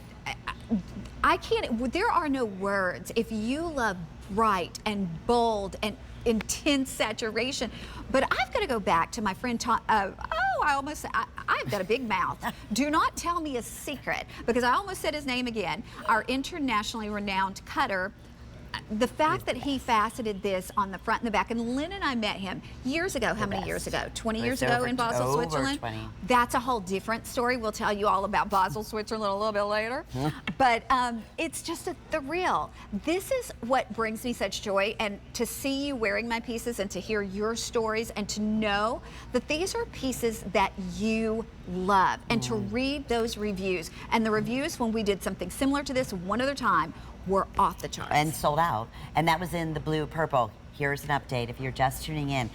I can't, there are no words. If you love bright and bold and intense saturation, but I've got to go back to my friend Tom. I've got a big mouth. Do not tell me a secret, because I almost said his name again. Our internationally renowned cutter. The fact that he faceted this on the front and the back, and Lynn and I met him years ago. How many years ago? 20 years ago in Basel, Switzerland. 20. That's a whole different story. We'll tell you all about Basel, Switzerland a little bit later. But it's just the real. This is what brings me such joy, and to see you wearing my pieces and to hear your stories and to know that these are pieces that you love, and to read those reviews. And the reviews when we did something similar to this one other time were off the charts. And sold out. And that was in the blue purple. Here's an update if you're just tuning in.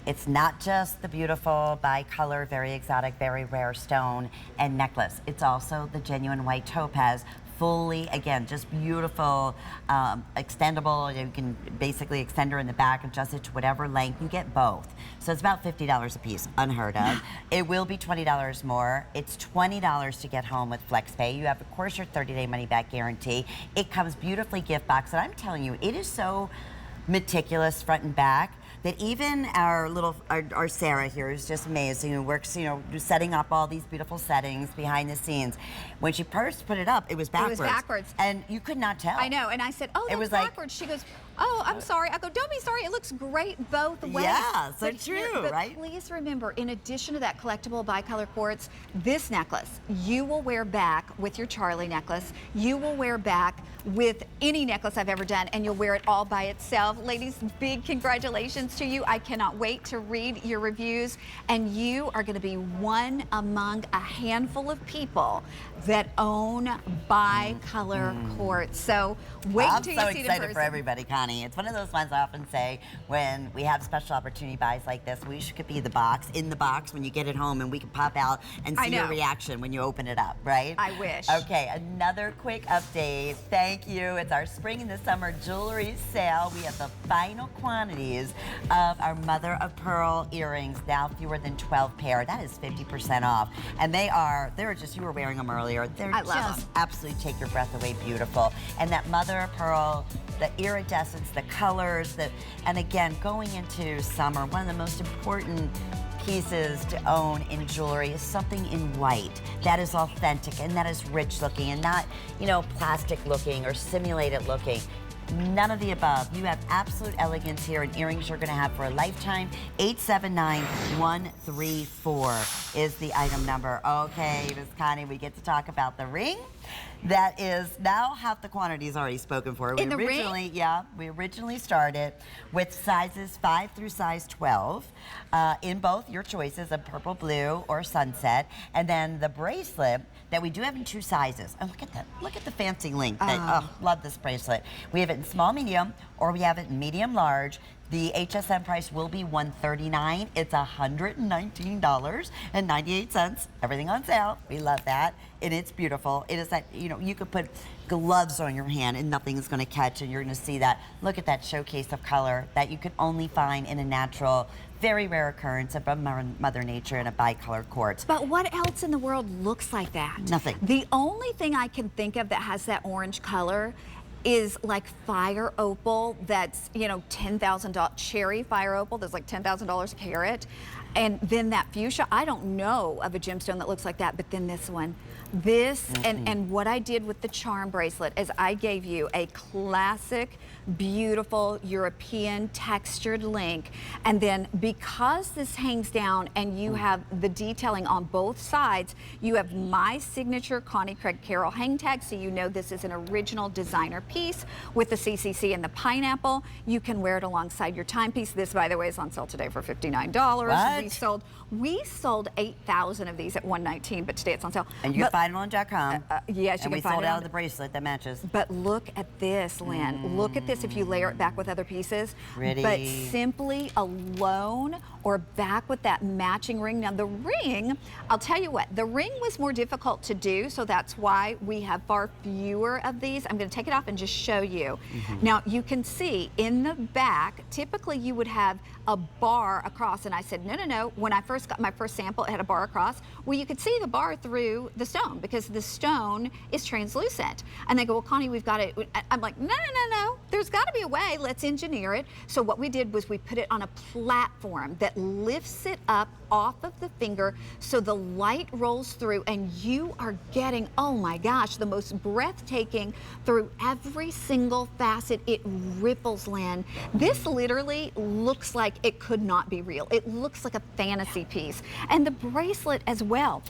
It's not just the beautiful bicolor, very exotic, very rare stone and necklace. It's also the genuine white topaz, fully, again, just beautiful, extendable. You can basically extend her in the back, adjust it to whatever length. You get both. So it's about $50 a piece, unheard of. It will be $20 more. It's $20 to get home with FlexPay. You have, of course, your 30-day money-back guarantee. It comes beautifully gift boxed, and I'm telling you, it is so meticulous front and back that even our Sarah here is just amazing, who works, you know, setting up all these beautiful settings behind the scenes. When she first put it up, it was backwards. It was backwards. And you could not tell. I know, and I said, oh, that's was backwards. She goes, oh, I'm sorry. I go, don't be sorry. It looks great both ways. Yeah, so But true, right? Please remember, in addition to that collectible bicolor quartz, this necklace you will wear back with your Charlie necklace. You will wear back with any necklace I've ever done, and you'll wear it all by itself. Ladies, big congratulations to you. I cannot wait to read your reviews, and you are going to be one among a handful of people that own bicolor quartz. So wait I'm until so you see it in excited person. for everybody, Connie. It's one of those ones I often say when we have special opportunity buys like this, we should be in the box when you get it home, and we can pop out and I see your know. reaction when you open it up, right? I wish. Okay, another quick update. Thank you. It's our spring and the summer jewelry sale. We have the final quantities of our mother of pearl earrings, now fewer than 12 pair. That is 50% off. And they're just, you were wearing them earlier. They're I love just absolutely take your breath away beautiful. And that mother of pearl, the iridescence, the colors, and again, going into summer, one of the most important pieces to own in jewelry is something in white that is authentic and that is rich looking and not, you know, plastic looking or simulated looking. None of the above. You have absolute elegance here, and earrings you're going to have for a lifetime. 879134 is the item number. Okay, Miss Connie, we get to talk about the ring. That is now half the quantity is already spoken for. In the ring? Yeah, we originally started with sizes 5 through size 12 in both your choices of purple, blue, or sunset. And then the bracelet that we do have in 2 sizes. And look at that. Look at the fancy link. Love this bracelet. We have it in small, medium, or we have it in medium, large. The HSN price will be $139. It's $119.98. Everything on sale. We love that. And it's beautiful. It is that, you know, you could put gloves on your hand and nothing's going to catch, and you're going to see that. Look at that showcase of color that you could only find in a natural, very rare occurrence of Mother Nature and a bicolor quartz. But what else in the world looks like that? Nothing. The only thing I can think of that has that orange color is like fire opal. That's, you know, $10,000 cherry fire opal. That's like $10,000 a carat. And then that fuchsia, I don't know of a gemstone that looks like that, but then this one. This, and what I did with the charm bracelet is I gave you a classic, beautiful European textured link. And then because this hangs down and you have the detailing on both sides, you have my signature Connie Craig Carroll hang tag, so you know this is an original designer piece with the CCC and the pineapple. You can wear it alongside your timepiece. This, by the way, is on sale today for $59. What? We sold 8,000 of these at $119, but today it's on sale. And you can find them on .com. Yes, you and can we find sold it out on of the bracelet that matches. But look at this, Lynn. Look at this if you layer it back with other pieces. Pretty. But simply alone or back with that matching ring. Now the ring, I'll tell you what, the ring was more difficult to do, so that's why we have far fewer of these. I'm going to take it off and just show you. Now you can see in the back, typically you would have a bar across, and I said, no, no, no. When I first got my first sample, it had a bar across. Well, you could see the bar through the stone because the stone is translucent. And they go, well, Connie, we've got it. I'm like, no, no, no, no. There's got to be a way. Let's engineer it. So what we did was we put it on a platform that lifts it up off of the finger so the light rolls through, and you are getting, oh my gosh, the most breathtaking through every single facet. It ripples, Lynn. This literally looks like it could not be real. It looks like a fantasy piece. And the bracelet as well.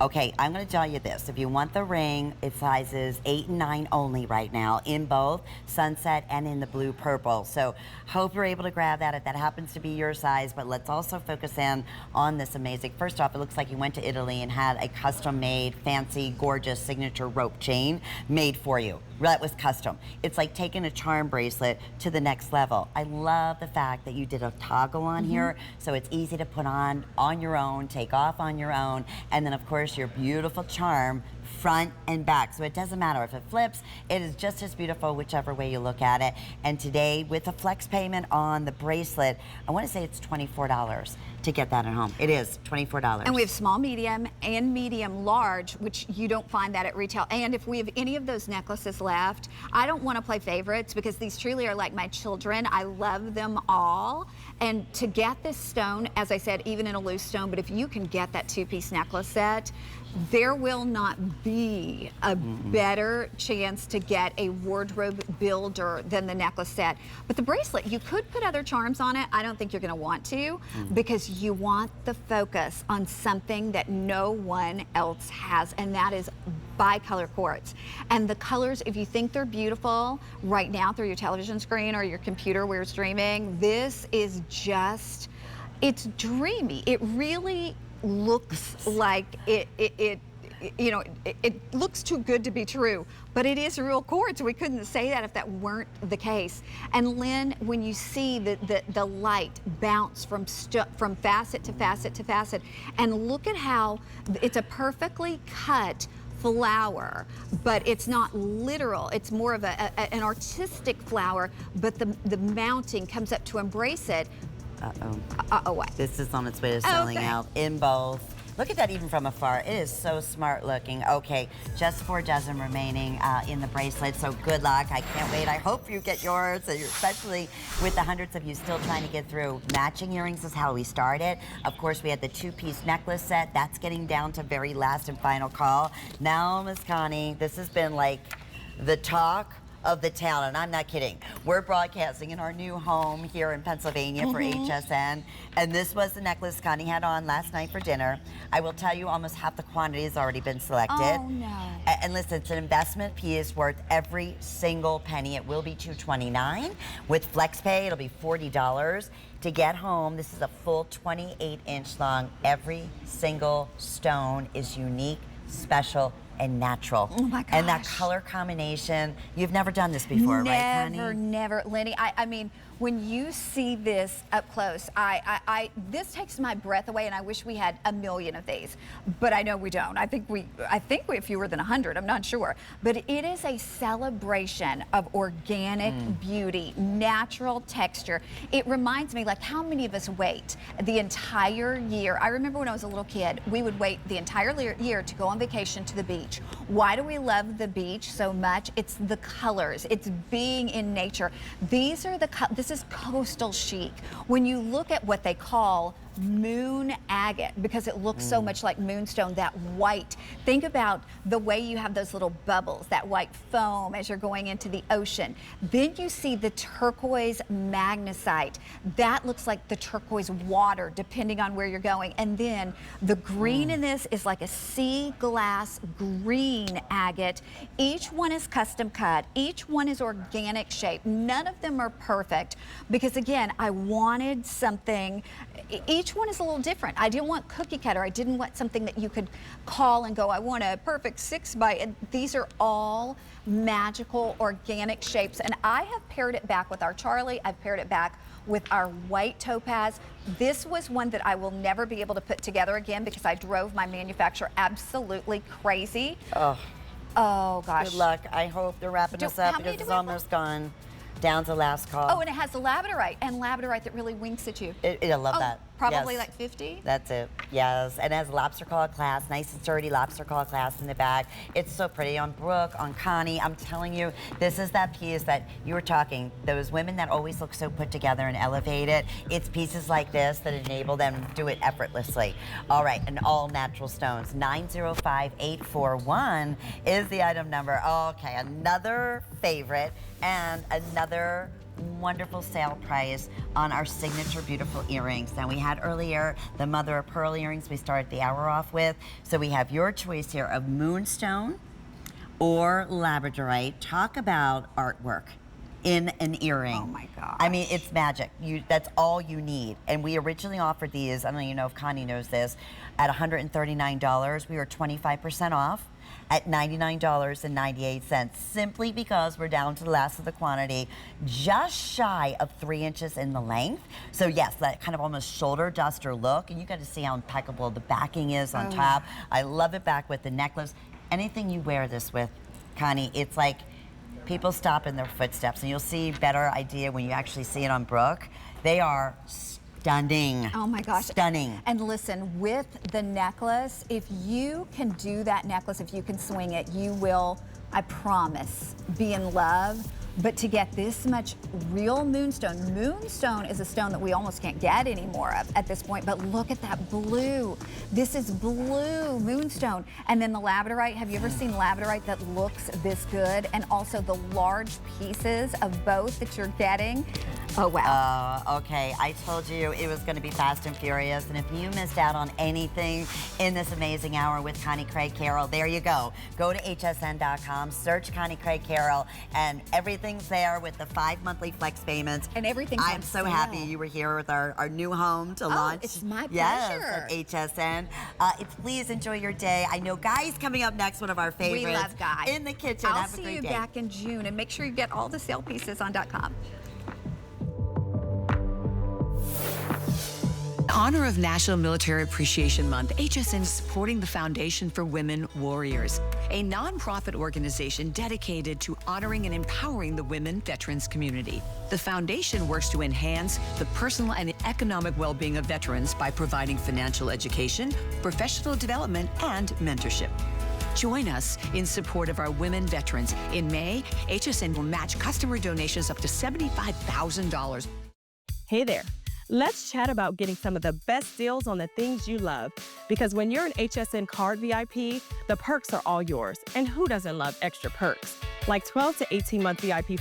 Okay, I'm going to tell you this. If you want the ring, it sizes 8 and 9 only right now in both sunset and in the blue purple. So hope you're able to grab that if that happens to be your size. But let's also focus in on this amazing. First off, it looks like you went to Italy and had a custom-made, fancy, gorgeous signature rope chain made for you. That was custom. It's like taking a charm bracelet to the next level. I love the fact that you did a toggle on here, so it's easy to put on your own, take off on your own, and then of course your beautiful charm front and back. So it doesn't matter if it flips, it is just as beautiful whichever way you look at it. And today, with a flex payment on the bracelet, I want to say it's $24 to get that at home. It is $24. And we have small, medium, and medium large, which you don't find that at retail. And if we have any of those necklaces left, I don't want to play favorites because these truly are like my children. I love them all. And to get this stone, as I said, even in a loose stone, but if you can get that two-piece necklace set, there will not be a better chance to get a wardrobe builder than the necklace set. But the bracelet, you could put other charms on it. I don't think you're going to want to because you want the focus on something that no one else has, and that is bicolor quartz. And the colors, if you think they're beautiful right now through your television screen or your computer where you're streaming, this is just, it's dreamy. It really looks like it looks too good to be true, but it is real quartz. We couldn't say that if that weren't the case. And Lynn, when you see the light bounce from facet to facet to facet, and look at how it's a perfectly cut flower, but it's not literal. It's more of an artistic flower, but the mounting comes up to embrace it. What? This is on its way to selling out in both. Look at that even from afar. It is so smart looking. Okay, just 4 dozen remaining in the bracelet, so good luck. I can't wait. I hope you get yours, especially with the hundreds of you still trying to get through. Matching earrings is how we started. Of course, we had the 2-piece necklace set. That's getting down to very last and final call. Now, Miss Connie, this has been like the talk of the town, and I'm not kidding. We're broadcasting in our new home here in Pennsylvania for HSN, and this was the necklace Connie had on last night for dinner. I will tell you, almost half the quantity has already been selected. Oh, no. And listen, it's an investment piece worth every single penny. It will be $229. With FlexPay, it'll be $40. To get home, this is a full 28-inch long. Every single stone is unique, special, and natural. Oh my gosh. And that color combination, you've never done this before, right, Connie? Never, Lenny. I mean, when you see this up close, this takes my breath away, and I wish we had a million of these, but I know we don't. I think we have fewer than 100. I'm not sure, but it is a celebration of organic beauty, natural texture. It reminds me, like, how many of us wait the entire year? I remember when I was a little kid, we would wait the entire year to go on vacation to the beach. Why do we love the beach so much? It's the colors. It's being in nature. This is coastal chic. When you look at what they call moon agate, because it looks so much like moonstone, that white. Think about the way you have those little bubbles, that white foam as you're going into the ocean. Then you see the turquoise magnesite. That looks like the turquoise water, depending on where you're going. And then the green in this is like a sea glass green agate. Each one is custom cut. Each one is organic shape. None of them are perfect because, again, I wanted something. Each one is a little different. I didn't want cookie cutter. I didn't want something that you could call and go, I want a perfect 6-by. And these are all magical organic shapes. And I have paired it back with our Charlie. I've paired it back with our white topaz. This was one that I will never be able to put together again because I drove my manufacturer absolutely crazy. Oh gosh. Good luck. I hope they're wrapping us up because it's almost gone. Down to last call. Oh, and it has the labradorite, and labradorite that really winks at you. I love that. Probably yes. like 50? That's it, yes. And it has lobster claw clasp, nice and sturdy lobster claw clasp in the back. It's so pretty on Brooke, on Connie. I'm telling you, this is that piece that you were talking, those women that always look so put together and elevated. It's pieces like this that enable them to do it effortlessly. All right, and all natural stones. 905841 is the item number. Okay, another favorite and another wonderful sale price on our signature beautiful earrings. Now, we had earlier the mother of pearl earrings we started the hour off with. So we have your choice here of moonstone or labradorite. Talk about artwork in an earring. Oh my God. I mean, it's magic. That's all you need. And we originally offered these, I don't even know if Connie knows this, at $139. We were 25% off at $99.98, simply because we're down to the last of the quantity, just shy of 3 inches in the length. So yes, that kind of almost shoulder duster look, and you got to see how impeccable the backing is on top. I love it back with the necklace. anything you wear this with, Connie, it's like people stop in their footsteps, and you'll see better idea when you actually see it on Brooke. They are stunning. Oh my gosh. Stunning. And listen, with the necklace, if you can do that necklace, if you can swing it, you will, I promise, be in love. But to get this much real moonstone is a stone that we almost can't get any more of at this point, but look at that blue. This is blue moonstone. And then the labradorite, have you ever seen labradorite that looks this good? And also the large pieces of both that you're getting. Oh, wow. Okay, I told you it was going to be fast and furious, and if you missed out on anything in this amazing hour with Connie Craig Carroll, there you go. Go to hsn.com, search Connie Craig Carroll, and everything's there with the 5 monthly flex payments. And everything's I'm on so sale. happy you were here with our new home to launch. It's my pleasure. Yes, at HSN. Please enjoy your day. I know Guy's coming up next, one of our favorites. We love Guy. In the kitchen. I'll Have a see great you day. back in June, and make sure you get all the sale pieces on .com. In honor of National Military Appreciation Month, HSN is supporting the Foundation for Women Warriors, a nonprofit organization dedicated to honoring and empowering the women veterans community. The foundation works to enhance the personal and economic well-being of veterans by providing financial education, professional development, and mentorship. Join us in support of our women veterans. In May, HSN will match customer donations up to $75,000. Hey there. Let's chat about getting some of the best deals on the things you love. Because when you're an HSN Card VIP, the perks are all yours. And who doesn't love extra perks? Like 12 to 18-month VIP